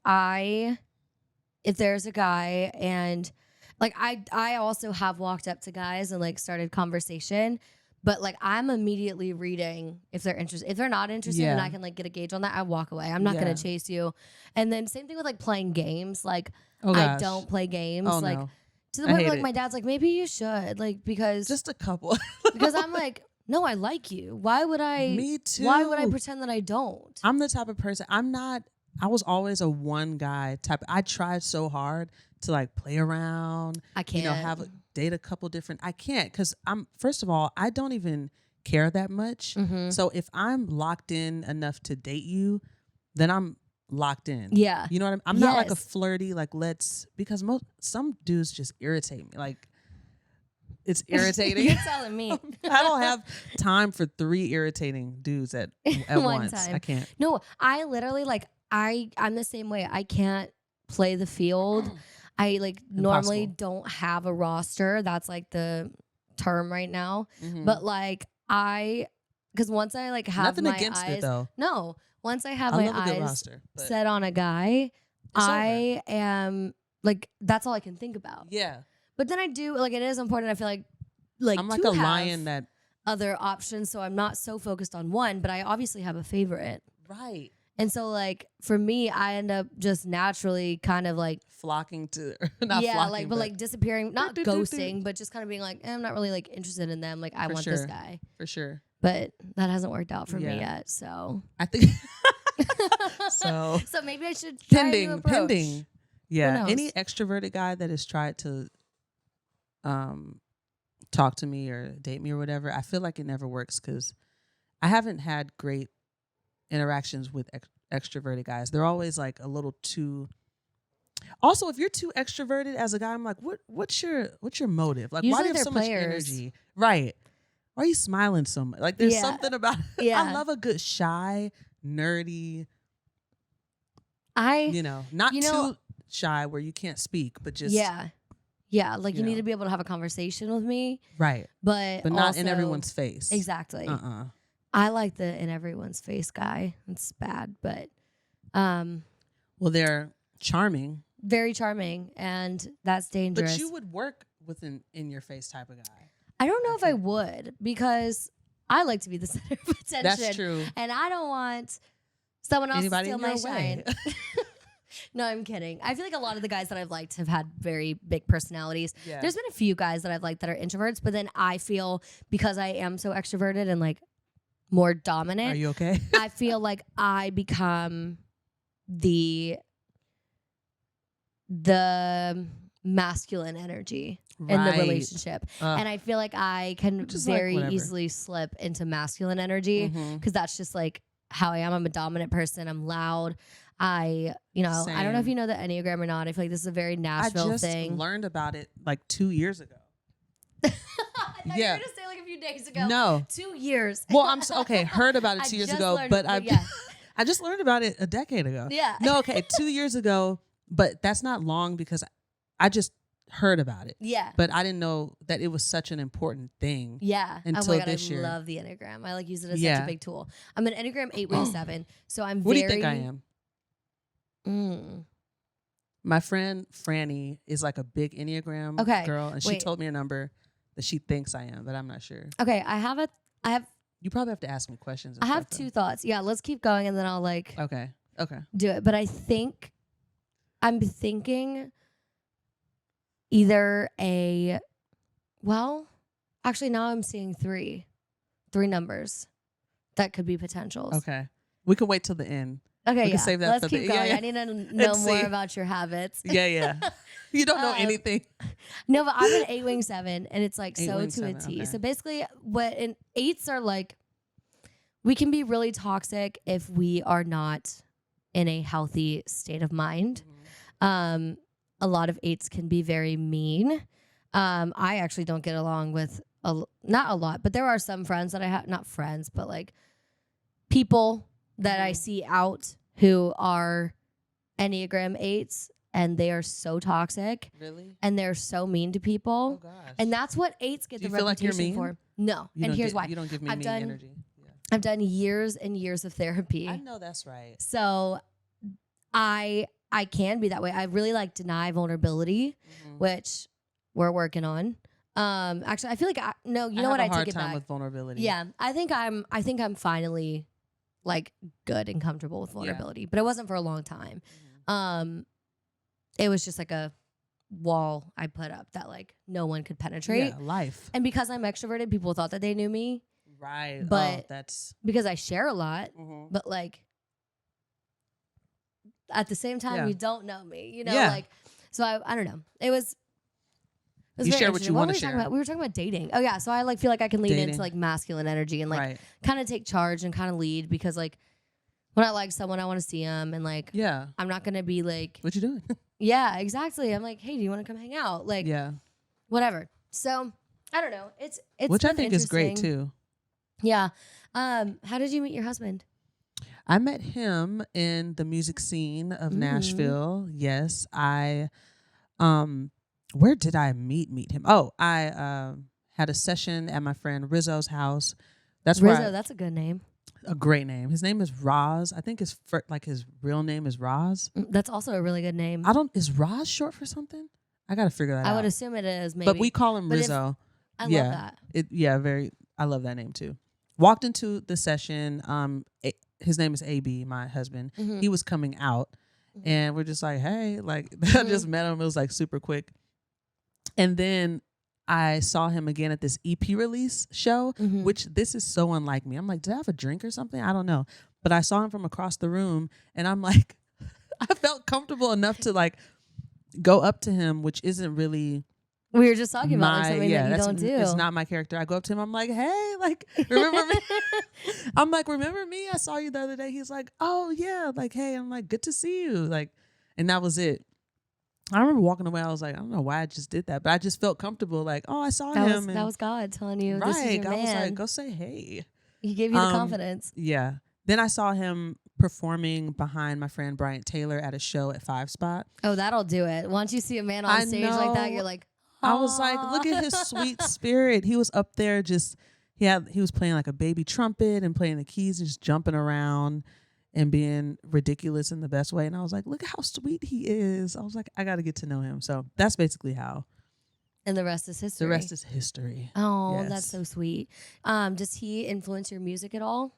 there's a guy and like I also have walked up to guys and like started conversation, but like I'm immediately reading if they're interested. If they're not interested and Yeah. I can like get a gauge on that, I walk away. I'm not Yeah. gonna chase you. And then same thing with like playing games. Like Oh, I gosh. don't play games. Oh, like no. to the I point where hate like it. my dad's like, maybe you should, like because Just a couple. because I'm like, no, I like you. Why would I? Me too. Why would I pretend that I don't? I'm the type of person. I was always a one guy type. I tried so hard to like play around. I can't. Date a couple different. I can't because first of all, I don't even care that much. Mm-hmm. So if I'm locked in enough to date you, then I'm locked in. Yeah. You know what I mean? I'm not like a Yes. flirty, like because some dudes just irritate me. Like it's irritating. You're telling me. I don't have time for 3 irritating dudes at One once. time. I can't. No, I literally like I'm the same way. I can't play the field. I like normally Impossible. don't have a roster. That's like the term right now. Mhm. But like because once I like have Nothing my against eyes, it though. no, once I have I my love a good eyes roster. But set on a guy, it's over. I am like that's all I can think about. Yeah. But then I do like it is important. I feel like I'm like to a have lion that other options, so I'm not so focused on one. But I obviously have a favorite. right. And so, like, for me, I end up just naturally kind of like, Flocking to not yeah, flocking, like, but like disappearing, not do, do, do. ghosting, but just kind of being like, I'm not really like interested in them. Like, I For want this sure. guy. for sure. But that hasn't worked out for me Yeah. yet. So, I think so. so maybe I should try a new approach. Pending. Yeah. knows? Any extroverted guy that has tried to talk to me or date me or whatever, I feel like it never works because I haven't had great interactions with extroverted guys. They're always like a little too. Also, if you're too extroverted as a guy, I'm like, what's your motive? Like, why Usually do you have they're so players. much energy? Right. Why are you smiling so much? Like, there's Yeah. something about Yeah. I love a good shy, nerdy, not you know- too shy where you can't speak, but just yeah. Like, you need know. to be able to have a conversation with me, right. but Not in also- everyone's face. Exactly. Uh-uh. I like the in everyone's face guy. It's bad, but Well, they're charming, very charming, and that's dangerous. but you would work with an in-your-face type of guy. I don't know I if I think. would because I like to be the center of attention. That's true. And I don't want someone else Anybody to in steal my your way. shine. No, I'm kidding. I feel like a lot of the guys that I've liked have had very big personalities. Yeah. There's been a few guys that I've liked that are introverts, but then I feel because I am so extroverted and like more dominant, Are you okay? I feel like I become the masculine energy in the Right. relationship. And I feel like I can Which is like very whatever. easily slip into masculine energy Mhm. because that's just like how I am. I'm a dominant person. I'm loud. I don't know if Same. you know the Enneagram or not. I feel like this is a very I Nashville just thing. learned about it like 2 years ago. I thought you Yeah. were going to say like a few days ago. No. 2 years. Well, okay. Heard about it I 2 years just ago, learned- but yeah. I just learned about it a decade ago. Yeah. No, okay, 2 years ago, but that's not long because I just heard about it. Yeah. But I didn't know that it was such an important thing. Yeah. Oh Until my God, this I year. love the Enneagram. I like use it as such Yeah. a big tool. I'm an Enneagram 8-7. So I'm What very. do you think I am? My friend Franny is like a big Enneagram Okay, girl, and she wait. told me a number that she thinks I am, but I'm not sure. Okay. I have You probably have to ask me questions. and I have stuff, 2 thoughts. Yeah. Let's keep going and then I'll like though. Okay. do it. But I'm thinking either actually now I'm seeing 3 numbers that could be potentials. Okay. We can wait till the end. Okay, We can yeah. save that Let's for keep the- going. yeah, yeah. I need to know Let's more see. about your habits. Yeah. You don't know Um, anything. No, but I'm an 8-7, and it's like so 8-wing to a 7, T. okay. So basically, and 8s are like, we can be really toxic if we are not in a healthy state of mind. Mm-hmm. A lot of 8s can be very mean. I actually don't get along with not a lot, but there are some friends that I have, not friends, but like people that I Mhm. see out who are Enneagram 8s, and they are so toxic Really? and they're so mean to Oh people. gosh. And that's what 8s get Do the you feel like you're reputation mean? for. No. You And don't here's get- why. You don't give me I've mean done- energy. Yeah. I've done years and years of therapy. I know that's right. So I can be that way. I really like deny vulnerability, Mhm. which we're working on. Actually, I feel like you know I what? have I a hard take it time back. with vulnerability. Yeah, I think I'm finally like good and comfortable with vulnerability, but it wasn't for a long time. Mhm. It was just like a wall I put up that like no one could penetrate. Yeah, life. And because I'm extroverted, people thought that they knew me. Right. But that's because I share a lot, mhm. but like at the same time, Yeah. you don't know me, you know, Yeah. like, so I don't know. It was You very share what interesting. you What want were to we talking share. about? We were talking about dating. Oh yeah. So I like feel like I can lean into Dating. like masculine energy and like Right. kind of take charge and kind of lead, because like when I like someone, I want to see them, and like Yeah. I'm not gonna be like, What you doing? yeah, exactly. I'm like, hey, do you want to come hang out? Like, Yeah. whatever. So I don't know. It's Which I been think is great interesting. too. Yeah. How did you meet your husband? I met him in the music scene of Nashville. Yes, I where did I meet him? Oh, I had a session at my friend Rizzo's house. That's Rizzo. where That's a good name. a great name. His name is Roz. I think his his real name is Roz. That's also a really good name. Is Roz short for something? I got to figure that out. I would assume it is, maybe. But we call him But if- Rizzo. I yeah. love that. I love that name too. Walked into the session. His name is AB, my husband. Mhm. He was coming out, Mhm. and we're just like, hey, like I just met him. It was like super quick, and then I saw him again at this EP release show, Mhm. which this is so unlike me. I'm like, did I have a drink or something? I don't know, but I saw him from across the room, and I'm like, I felt comfortable enough to like go up to him, which isn't really. We were just talking about like something that you don't do. It's not my character. I go up to him. I'm like, hey, like, remember me? I'm like, remember me? I saw you the other day. He's like, oh yeah, like, hey. I'm like, good to see you. Like, and that was it. I remember walking away. I was like, I don't know why I just did that, but I just felt comfortable. Like, oh, I saw him. That was God telling you, right. this is your I was man. like, go say hey. He gave you the confidence. Yeah. Then I saw him performing behind my friend Bryant Taylor at a show at 5 Spot. Oh, that'll do it. Once you see a man on I stage like that, know. you're like, I was like, look at his sweet spirit. He was up there he was playing like a baby trumpet and playing the keys and just jumping around and being ridiculous in the best way. And I was like, look how sweet he is. I was like, I got to get to know him. So that's basically how. And the rest is history. The rest is history. Oh, Yes. that's so sweet. Does he influence your music at all?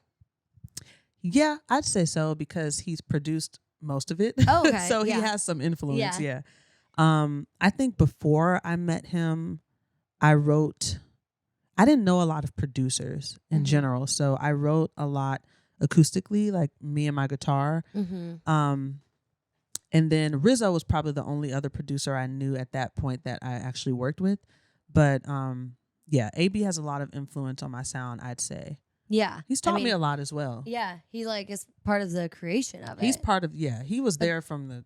Yeah, I'd say so because he's produced most of it. Oh, okay. So he Yeah. has some influence. Yeah. Yeah. I think before I met him, I didn't know a lot of producers in Mhm. general. So I wrote a lot acoustically, like me and my guitar. Mm-hmm. And then Rizzo was probably the only other producer I knew at that point that I actually worked with. But yeah, AB has a lot of influence on my sound, I'd say. Yeah. He's taught me a lot as well. Yeah. He like is part of the creation of it. He's part of, he was there from the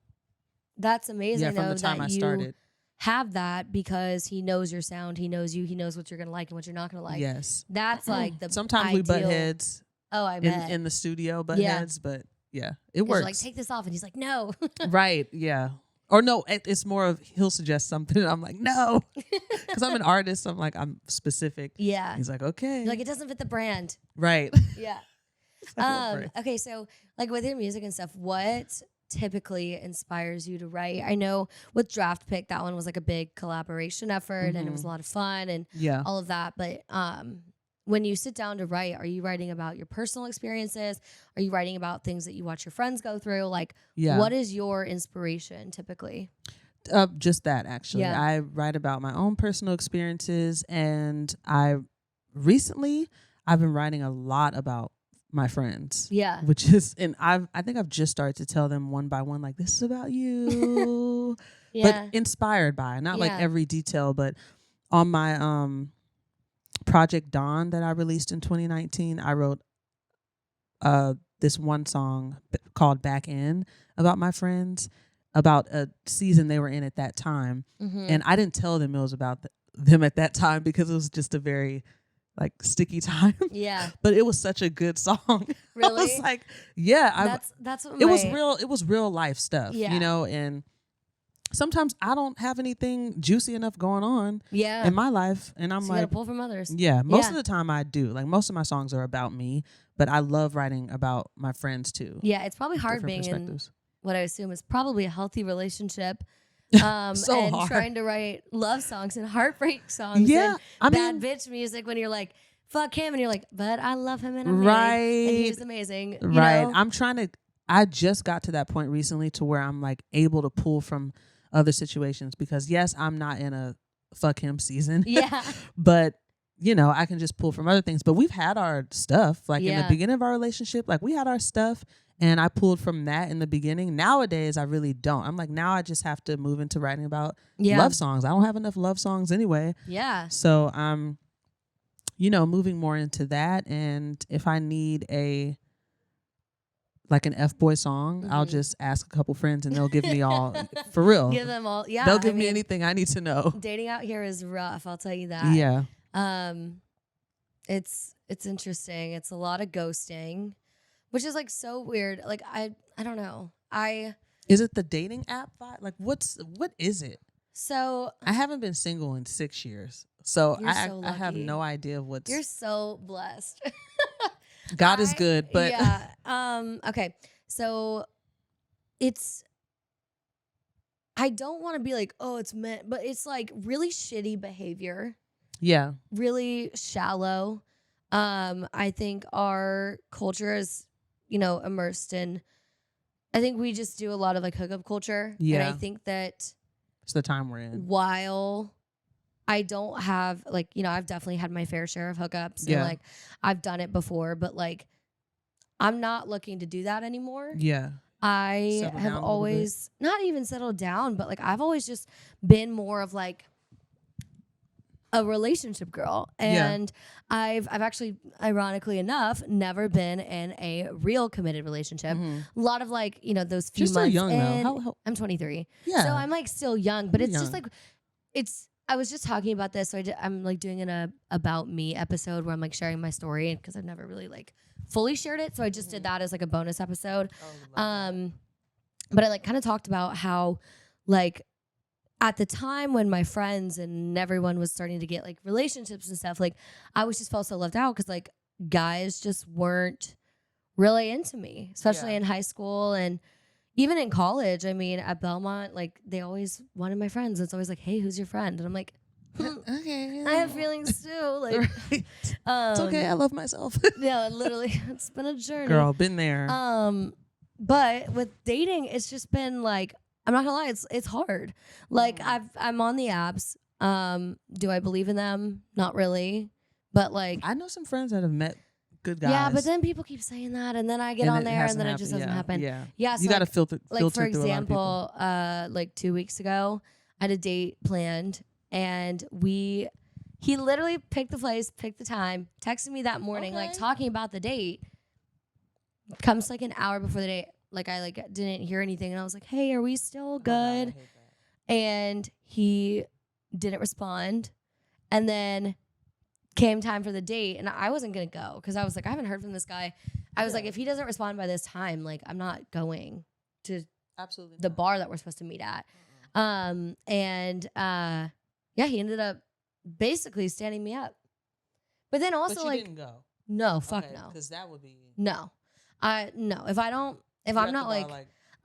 That's amazing. from though, the time that I you started. have that because he knows your sound. He knows you. He knows what you're going to like and what you're not going to like. Yes. That's like the Sometimes we butt ideal- heads Oh, I bet. in the studio, butt Yeah. heads, but yeah, it 'Cause you're works. like, take this off. And he's like, no. Right. Yeah. Or no, it's more of he'll suggest something and I'm like, no. Because I'm an artist. I'm like, I'm specific. Yeah. He's like, okay. You're like, it doesn't fit the brand. Right. Yeah. Right. Okay. So like with your music and stuff, what typically inspires you to write? I know with Draft Pick, that one was like a big collaboration effort and it was a lot of fun and Yeah. all of that. But when you sit down to write, are you writing about your personal experiences? Are you writing about things that you watch your friends go through? Like, Yeah. what is your inspiration typically? Just that, actually. Yeah. I write about my own personal experiences, and I've been writing a lot about my friends. Yeah. Which is, and I think I've just started to tell them one by one, like, this is about you. Yeah. But inspired by, not like Yeah. every detail, but on my Project Dawn that I released in 2019, I wrote this one song called Back In about my friends, about a season they were in at that time. Mhm. And I didn't tell them it was about them at that time because it was just a very like sticky time. Yeah. But it was such a good song. Really? I was like, yeah, That's what it was real. It was real life stuff, Yeah. you know, and sometimes I don't have anything juicy enough going on Yeah. in my life. And I'm So you like, gotta pull from others. yeah, most Yeah. of the time I do. Like most of my songs are about me, but I love writing about my friends too. Yeah, it's probably hard Different being in perspectives. what I assume is probably a healthy relationship. So and hard. trying to write love songs and heartbreak songs Yeah, and I bad mean, bitch music when you're like, fuck him, and you're like, but I love him and I'm Right. married, and he's amazing. You right. know? I just got to that point recently to where I'm like able to pull from other situations because yes, I'm not in a fuck him season. Yeah. But I can just pull from other things. But we've had our stuff, like in the Yeah. beginning of our relationship, like we had our stuff and I pulled from that in the beginning. Nowadays, I really don't. I'm like, now I just have to move into writing about love songs. I don't have enough love songs anyway. Yeah. So I'm, moving more into that. And if I need an F-boy song, I'll just ask a couple friends and they'll give me all, for real. Give them all. Yeah. They'll give me anything I need to know. Dating out here is rough. I'll tell you that. Yeah. It's interesting. It's a lot of ghosting, which is like so weird. Like I don't know. Is it the dating app vibe? Like what is it? So I haven't been single in 6 years. So You're I so have lucky. no idea of what's. You're so blessed. God is good, but yeah. Okay. So I don't want to be like, oh, it's meant, but it's like really shitty behavior, yeah, really shallow. I think our culture is, immersed in. I think we just do a lot of like hookup culture. Yeah. And I think that it's the time we're in. while I don't have like, I've definitely had my fair share of hookups Yeah. and like I've done it before, but like I'm not looking to do that anymore. Yeah. I Settle have down a little always not even settled down, but like I've always just been more of like a relationship girl. And I've actually, ironically enough, never been in a real committed relationship. Mhm. A lot of like, those few You're still months young in. though. How I'm 23. yeah. So I'm like still young, but You're it's just young. like, I was just talking about this. So I'm like doing an about me episode where I'm like sharing my story because I've never really like fully shared it. So I just did that as like a bonus episode. But I like kind of talked about how like at the time when my friends and everyone was starting to get like relationships and stuff, like I was just felt so left out because like guys just weren't really into me, especially in high school and even in college. I mean, at Belmont, like they always wanted my friends. It's always like, hey, who's your friend? And I'm like, okay. I have feelings too. Like, Right. It's okay. I love myself. Yeah, literally, it's been a journey. Girl, been there. But with dating, it's just been like, I'm not gonna lie, it's hard. Like I'm on the apps. Do I believe in them? Not really. But like I know some friends that have met good guys. yeah, but then people keep saying that, and then I get and on it there, hasn't and then it just doesn't happen. Yeah. Yeah, so You got to like, filter like filter for through a lot of people. example, like 2 weeks ago, I had a date planned, and he literally picked the place, picked the time, texted me that morning, like Okay. talking about the date. Comes like an hour before the date, like I like didn't hear anything, and I was like, "Hey, are we still good?" And he didn't respond, and then came time for the date, and I wasn't gonna go because I was like, I haven't heard from this guy. I was like, if he doesn't respond by this time, like I'm not going to Absolutely. the bar that we're supposed to meet at. Yeah, he ended up basically standing me up. But then also But you like didn't go. no, fuck no. Because that would be. No. No. If I'm not like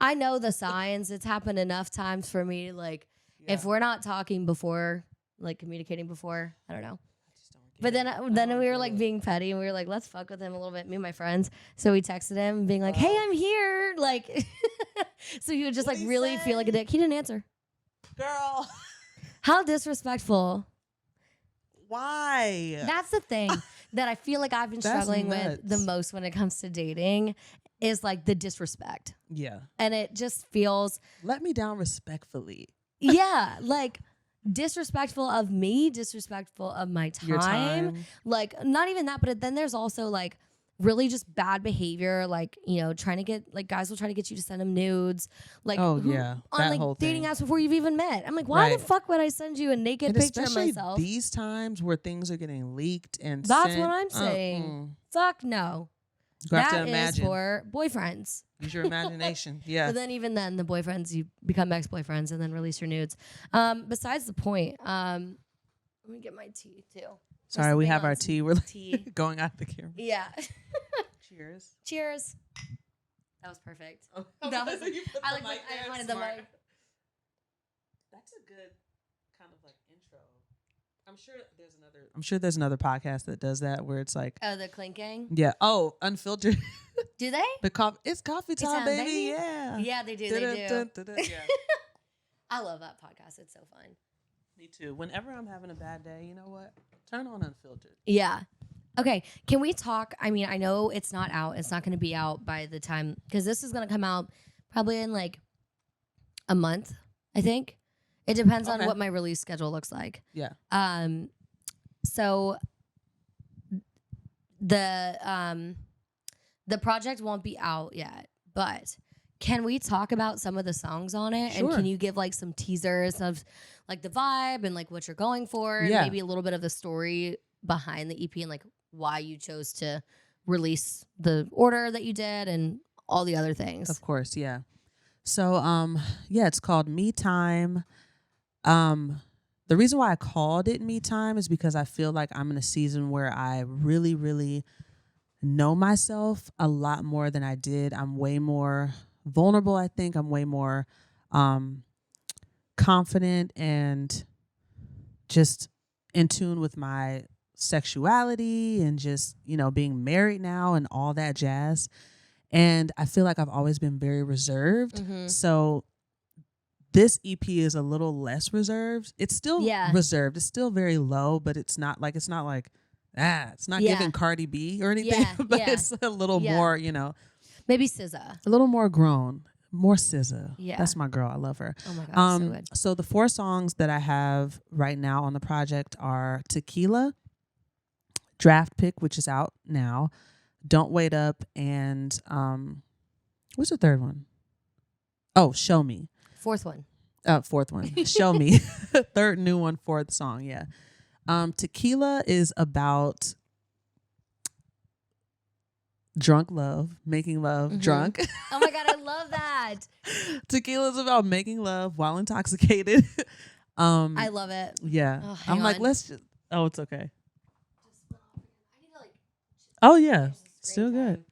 I know the signs. It's happened enough times for me like if we're not talking before, like communicating before, I don't know. But then we were like being petty and we were like, let's fuck with him a little bit, me and my friends. So we texted him being like, hey, I'm here. Like, so he would just like really feel like a dick. He didn't answer. Girl. How disrespectful. Why? That's the thing that I feel like I've been That's struggling with the nuts. most when it comes to dating is like the disrespect. Yeah. And it just feels, Let me down respectfully. yeah, like disrespectful of me, disrespectful of my Your time. time. Like, not even that, but then there's also like really just bad behavior. Like, trying to get, like guys will try to get you to send them nudes. Like, Oh, yeah. on That like whole dating thing. apps before you've even met. I'm like, why the Right. fuck would I send you a naked And picture of especially myself? these times where things are getting leaked and That's sent, what I'm saying. Fuck no. You have to That is imagine. for boyfriends. Use your imagination. Yeah. But then even then, the boyfriends, you become ex-boyfriends and then release your nudes. Besides the point, let me get my tea too. Sorry, we sipping have on our some tea. We're like tea. going out the camera. Yeah. Cheers. Cheers. That was perfect. Oh, That was, you put I the like. mic there, I wanted the smart. mic. That's a good kind of like intro. I'm sure there's another podcast that does that where it's like, Oh, the clinking. yeah. Oh, unfiltered. Do they? The coffee. It's coffee time, time, baby. baby. Yeah. Yeah, they do. They do. Yeah. I love that podcast. It's so fun. Me too. Whenever I'm having a bad day, you know what? Turn on Unfiltered. Yeah. Okay. Can we talk? I mean, I know it's not out. It's not going to be out by the time, because this is going to come out probably in like a month, I think. It depends on what my release schedule looks like. Yeah. So the project won't be out yet, but can we talk about some of the songs on it? Sure. And can you give like some teasers of like the vibe and like what you're going for, and maybe a little bit of the story behind the EP and like why you chose to release the order that you did and all the other things? Of course, yeah. So it's called Me Time. The reason why I called it Me Time is because I feel like I'm in a season where I really, really know myself a lot more than I did. I'm way more vulnerable, I think. I'm way more confident and just in tune with my sexuality and just, being married now and all that jazz. And I feel like I've always been very reserved. Mm-hmm. So this EP is a little less reserved. It's still reserved. It's still very low, but it's not like it's not giving Cardi B or anything, but it's a little more, maybe SZA. A little more grown, more SZA. Yeah. That's my girl. I love her. Oh my God, so good. So the 4 songs that I have right now on the project are Tequila, Draft Pick, which is out now, Don't Wait Up, and what's the third one? Oh, Show Me. Fourth one. Show Me. Third new one, fourth song. Yeah. Tequila is about drunk love, making love drunk. Oh my God, I love that. Tequila is about making love while intoxicated. I love it. Yeah. Oh, I'm like, on. let's just. Oh, it's okay. Oh yeah, still good.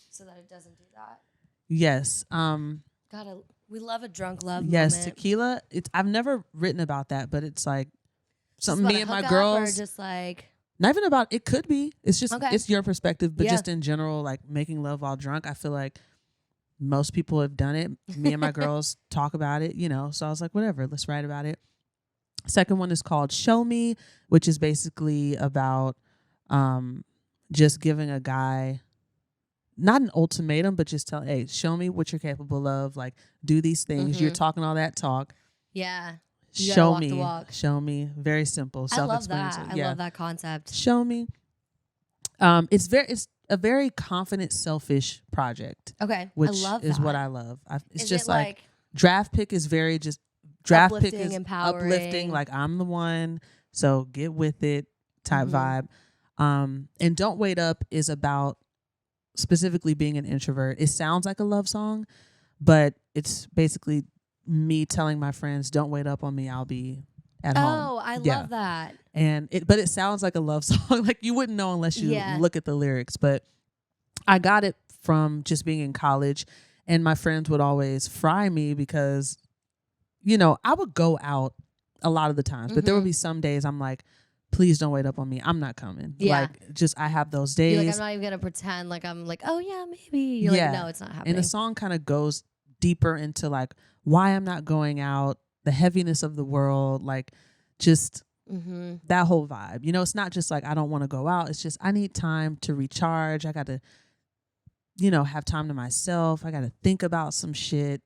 So that it doesn't do that. Yes. God, we love a drunk love Yes, moment. Tequila. I've never written about that, but it's like something Just me and about my a hookup, girls. or just like Not even about. It could be. It's just it's your perspective, but Yeah. just in general, like making love while drunk. I feel like most people have done it. Me and my girls talk about it. So I was like, whatever. Let's write about it. Second one is called Show Me, which is basically about just giving a guy, not an ultimatum, but just tell, hey, show me what you're capable of. Like, do these things. You're talking all that talk. yeah. You gotta Show walk me. the walk. Show me. Very simple. I love Self-explanatory. that. I love that concept. Show me. It's a very confident, selfish project. Okay. Which I love is that. what I love. It's Is just it like Draft Pick is very just Draft Pick uplifting, is empowering. uplifting. Like, I'm the one, so get with it type vibe. And Don't Wait Up is about specifically being an introvert. It sounds like a love song, but it's basically me telling my friends, don't wait up on me, I'll be at home. Oh, I love that. But it sounds like a love song. Like, you wouldn't know unless you look at the lyrics. But I got it from just being in college, and my friends would always fry me because, I would go out a lot of the times, but there would be some days I'm like, please don't wait up on me. I'm not coming. Yeah. Like, just, I have those days. You're like, I'm not even going to pretend like I'm like, oh yeah, maybe. You're like, no, it's not happening. And the song kind of goes deeper into like why I'm not going out, the heaviness of the world, like just that whole vibe. It's not just like I don't want to go out. It's just I need time to recharge. I got to, have time to myself. I got to think about some shit,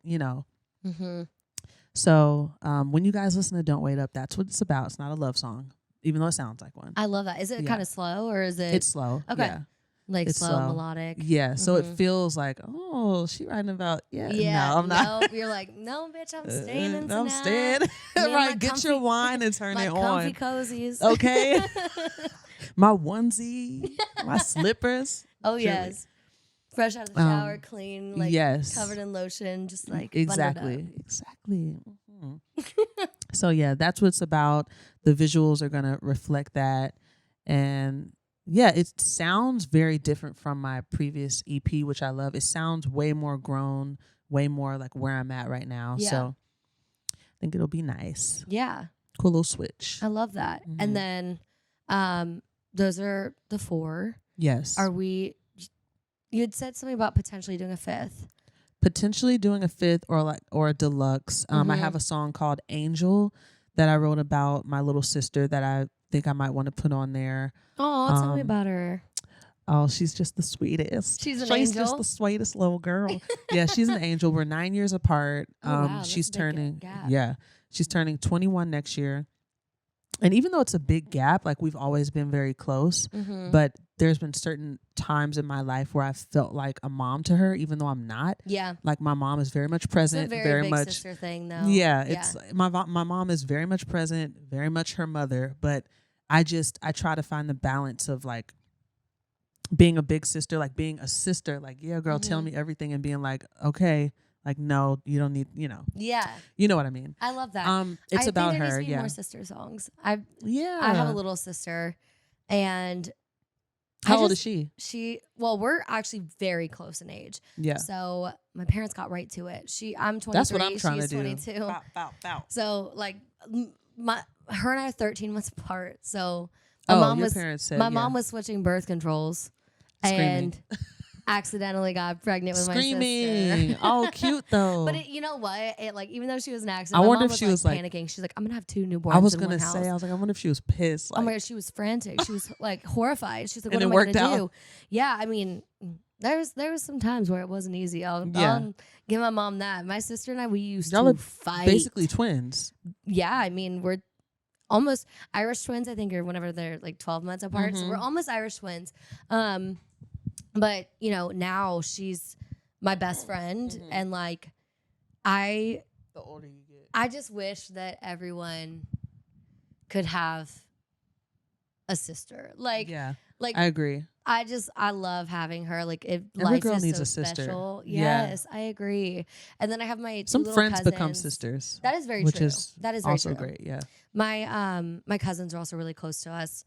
So when you guys listen to Don't Wait Up, that's what it's about. It's not a love song, even though it sounds like one. I love that. Is it kind of slow, or is it? It's slow. Okay. Yeah. Like It's slow, melodic. Yeah. So it feels like, oh, she writing about, Yeah. No, I'm not. Nope. You're like, no, bitch, I'm staying in tonight. I'm staying. Right. Get your wine and turn it on. My comfy cozies. Okay. My onesie, my slippers. Oh, Truly. yes. Fresh out of the shower, clean, like covered in lotion, just like Exactly. So yeah, that's what it's about. The visuals are gonna reflect that, and yeah, it sounds very different from my previous EP, which I love. It sounds way more grown, way more like where I'm at right now. Yeah. So I think it'll be nice. Yeah. Cool little switch. I love that. And then those are the 4. Yes. You had said something about potentially doing a 5th. Potentially doing a 5th or a deluxe. I have a song called Angel that I wrote about my little sister that I think I might want to put on there. Oh, tell me about her. Oh, she's just the sweetest. She's an She's angel? just the sweetest little girl. Yeah, she's an angel. We're 9 years apart. Oh, wow, that's she's a big turning gap. yeah, she's turning 21 next year. And even though it's a big gap, like we've always been very close, Mm-hmm. but there's been certain times in my life where I felt like a mom to her, even though I'm not. Yeah. Like my mom is very much It's present, a very big much. sister thing, though. Yeah, it's my mom is very much present, very much her mother, but I try to find the balance of like being a big sister, like being a sister, like, yeah, girl, tell me everything, and being like, okay, like, no, you don't need, Yeah. you know what I mean? I love that. It's I about think there her. needs to be Yeah. more sister songs. I Yeah. have a little sister, and How old is she? Well, we're actually very close in age. Yeah. So my parents got right to it. I'm 23. That's what I'm trying she's to do. 22. Bow, bow, bow. So like her and I are 13 months apart. So Your parents said, my mom was switching birth controls Screaming. and accidentally got pregnant with my sister. Screaming. Oh, cute though. But you know what? It like even though she was an accident, I my wonder mom if she was like panicking. She's like, I'm gonna have 2 newborns. I was in gonna one say, house. I was like, I wonder if she was pissed. Oh my like- god, she was frantic. She was like horrified. She's like, And what it am I worked gonna out. do? Yeah, I mean, there was some times where it wasn't easy. I'll give my mom that. My sister and I, we used Y'all to are fight. basically twins. Yeah, I mean, we're almost Irish twins, I think, or whenever they're like 12 months apart. So we're almost Irish twins. But now she's my best friend, and like The older you get. I just wish that everyone could have a sister. Like Yeah. like I agree. I love having her. Like if Every life girl is needs so a sister. special. Yeah. Yes, I agree. And then I have my 2 Some little friends become cousins. sisters. That is very which true. is That is very also true. great. Yeah. My cousins are also really close to us.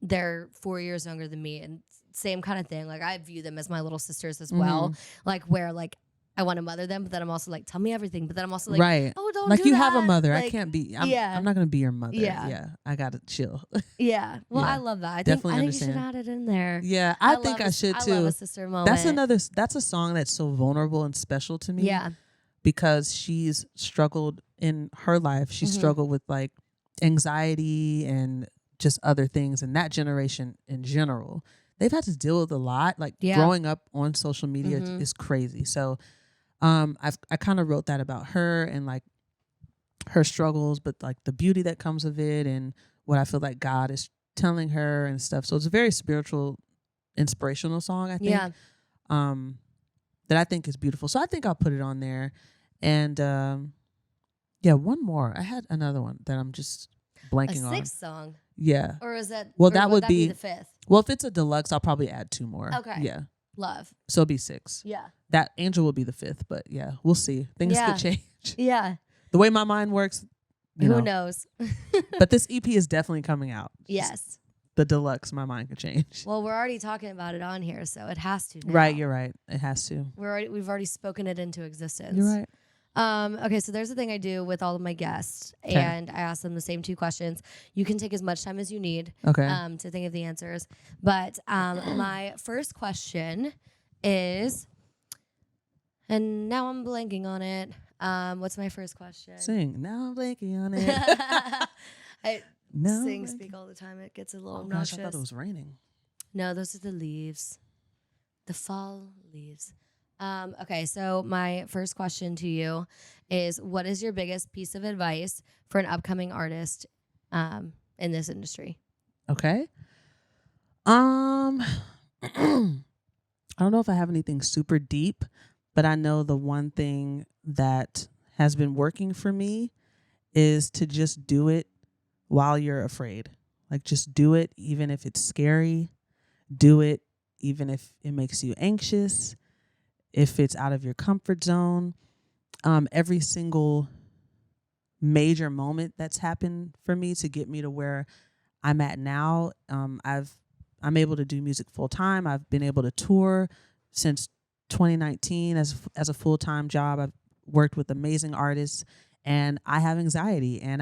They're 4 years younger than me, and same kind of thing. Like I view them as my little sisters as well. Like where like I want to mother them, but then I'm also like, tell me everything. But then I'm also like, right. oh, don't Like do you have a that. mother. Like, I can't be. I'm yeah. not gonna be your mother. Yeah. I gotta chill. Yeah. Well, Yeah. I love that. I Definitely think you should understand. add it in there. Yeah, I think love I should I too. love a sister moment. That's a song that's so vulnerable and special to me. Yeah. Because she's struggled in her life. She struggled with like anxiety and just other things. And that generation in general, they've had to deal with a lot. Like growing up on social media is crazy. So I kind of wrote that about her and like her struggles, but like the beauty that comes of it and what I feel like God is telling her and stuff. So it's a very spiritual, inspirational song, I think. Yeah. That I think is beautiful. So I think I'll put it on there. And one more. I had another one that I'm just blanking on. A 6th song. Yeah. Or is that Well, or that would be the 5th? Well, if it's a deluxe, I'll probably add 2 more. Okay. Yeah. Love. So it'll be 6. Yeah. That Angel will be the 5th, but yeah, we'll see. Things Yeah. could change. Yeah. The way my mind works, Who knows? But this EP is definitely coming out. Yes. The deluxe, my mind could change. Well, we're already talking about it on here, so it has to now. Right, you're right. It has to. We've already spoken it into existence. You're right. Okay, so there's the thing I do with all of my guests, and I ask them the same 2 questions. You can take as much time as you need Okay. to think of the answers. But my first question is, and now I'm blanking on it. What's my first question? Sing. Now I'm blanking on it. I No. sing, speak all the time. It gets a little Oh gosh, obnoxious. I thought it was raining. No, those are the leaves. The fall leaves. Okay, so my first question to you is, what is your biggest piece of advice for an upcoming artist in this industry? Okay. I don't know if I have anything super deep, but I know the one thing that has been working for me is to just do it while you're afraid. Like just do it even if it's scary. Do it even if it makes you anxious, if it's out of your comfort zone. Every single major moment that's happened for me to get me to where I'm at now, I'm able to do music full time. I've been able to tour since 2019 as a full-time job. I've worked with amazing artists, and I have anxiety, and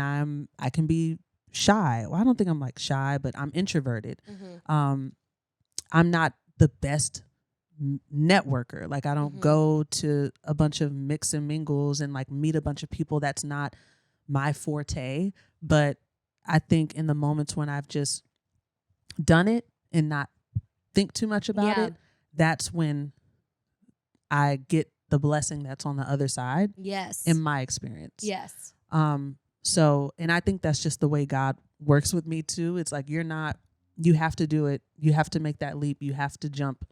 I can be shy. Well, I don't think I'm like shy, but I'm introverted. I'm not the best networker. Like I don't go to a bunch of mix and mingles and like meet a bunch of people. That's not my forte, but I think in the moments when I've just done it and not think too much about it, that's when I get the blessing that's on the other side. Yes. In my experience. Yes. So, and I think that's just the way God works with me too. It's like, you have to do it. You have to make that leap. You have to jump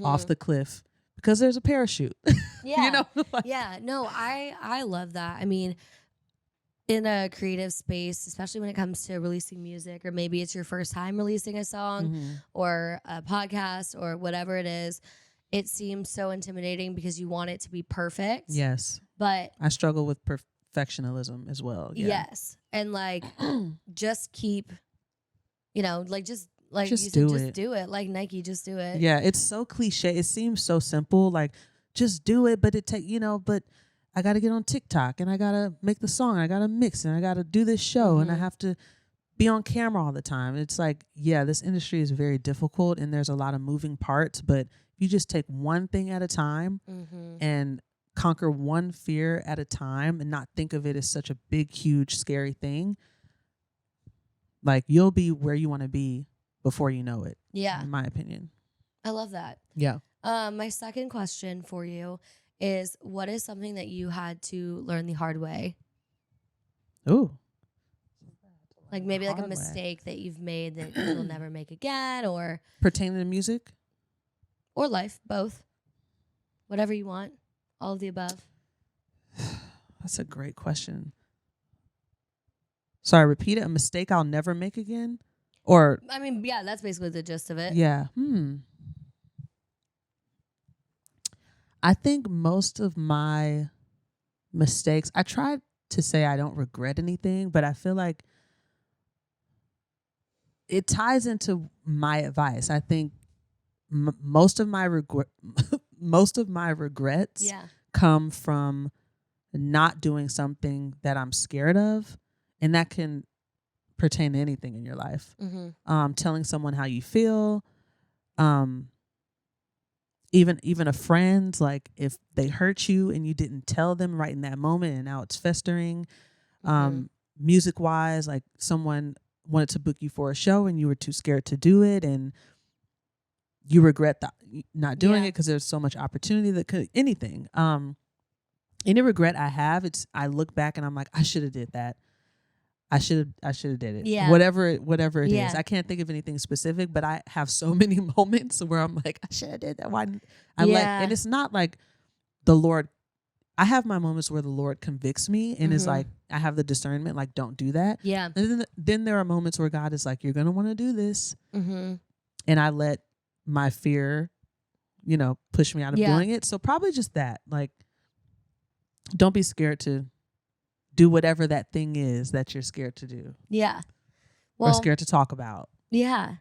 off the cliff because there's a parachute. Yeah. You know? Like, yeah. No, I love that. I mean, in a creative space, especially when it comes to releasing music, or maybe it's your first time releasing a song or a podcast or whatever it is, it seems so intimidating because you want it to be perfect. Yes. But I struggle with perfectionism as well. Yeah. Yes. And like, just keep, just like Just you said, do just it. do it. Like Nike, just do it. Yeah. It's so cliche. It seems so simple. Like, just do it. But but I got to get on TikTok and I got to make the song. I got to mix and I got to do this show and I have to be on camera all the time. It's like, yeah, this industry is very difficult and there's a lot of moving parts. But if you just take one thing at a time and conquer one fear at a time and not think of it as such a big, huge, scary thing, like you'll be where you want to be before you know it. Yeah. In my opinion. I love that. Yeah. My second question for you is, what is something that you had to learn the hard way? Ooh. Like maybe like a Hard way. mistake that you've made that you'll never make again, or Pertaining to music? or life, both. Whatever you want. All of the above. That's a great question. Sorry, repeat it. A mistake I'll never make again? Or I mean, yeah, that's basically the gist of it. yeah. I think most of my mistakes, I try to say I don't regret anything, but I feel like it ties into my advice. I think most of my regrets come from not doing something that I'm scared of, and that can pertain to anything in your life. Telling someone how you feel, even a friend, like if they hurt you and you didn't tell them right in that moment and now it's festering. Music wise, like someone wanted to book you for a show and you were too scared to do it and you regret not doing it because there's so much opportunity that could anything. Any regret I have, I look back and I'm like, I should have did that. I should have did it. Yeah. Whatever it is. I can't think of anything specific, but I have so many moments where I'm like, I should have did that. Why? And it's not like the Lord. I have my moments where the Lord convicts me and is like, I have the discernment, like, don't do that. Yeah. And then there are moments where God is like, you're going to want to do this. And I let my fear, push me out of doing it. So probably just that, like, don't be scared to do whatever that thing is that you're scared to do. Yeah. Or scared to talk about. Yeah.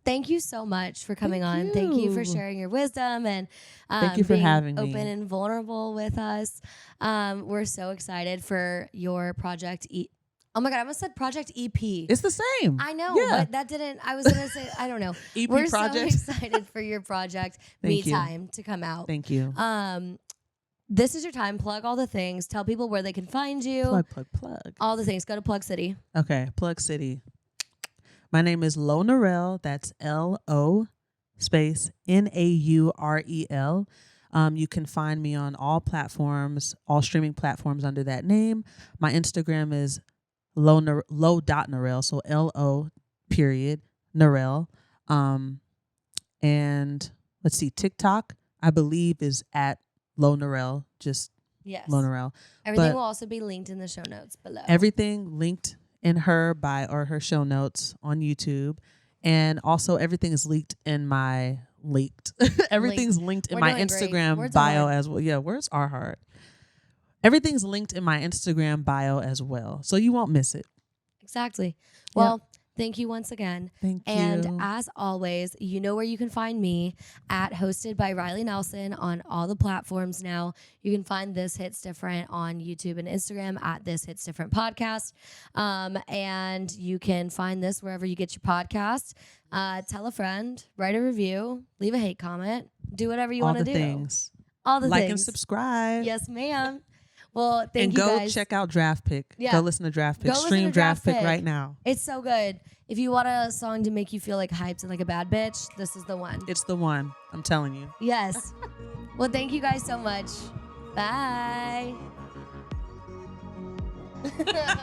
Thank you so much for coming on. Thank you for sharing your wisdom and thank you for being having me. Open and vulnerable with us. We're so excited for your project. Oh my God, I almost said Project EP. It's the same. I know, Yeah. but that didn't. I was gonna say, I don't know. EP We're project. so excited for your project, Me Time, to come out. Thank you. This is your time. Plug all the things. Tell people where they can find you. Plug. All the things. Go to Plug City. Okay, Plug City. My name is Lo Naurel. That's LO space NAUREL. You can find me on all platforms, all streaming platforms under that name. My Instagram is lo.naurel, so LO period Naurel. And let's see, TikTok, I believe, is at Lo Naurel, just Lo Naurel. Everything will also be linked in the show notes below. Everything linked in her bio or her show notes on YouTube. And also everything is linked in my everything's linked in my Instagram bio as well. Yeah, words are hard. Everything's linked in my Instagram bio as well. So you won't miss it. Exactly. Well, thank you once again. Thank you. And as always, you know where you can find me at Hosted by Riley Nelson on all the platforms now. You can find This Hits Different on YouTube and Instagram at This Hits Different Podcast. And you can find this wherever you get your podcast. Tell a friend, write a review, leave a hate comment, do whatever you want to do. Things. All the like things. and subscribe. Yes, ma'am. Well, thank And you go guys. check out Draft Pick. Yeah. Go listen to Draft Pick. Go listen Stream to Draft Draft Pick Pick. right now. It's so good. If you want a song to make you feel like hyped and like a bad bitch, this is the one. It's the one. I'm telling you. Yes. Well, thank you guys so much. Bye. No.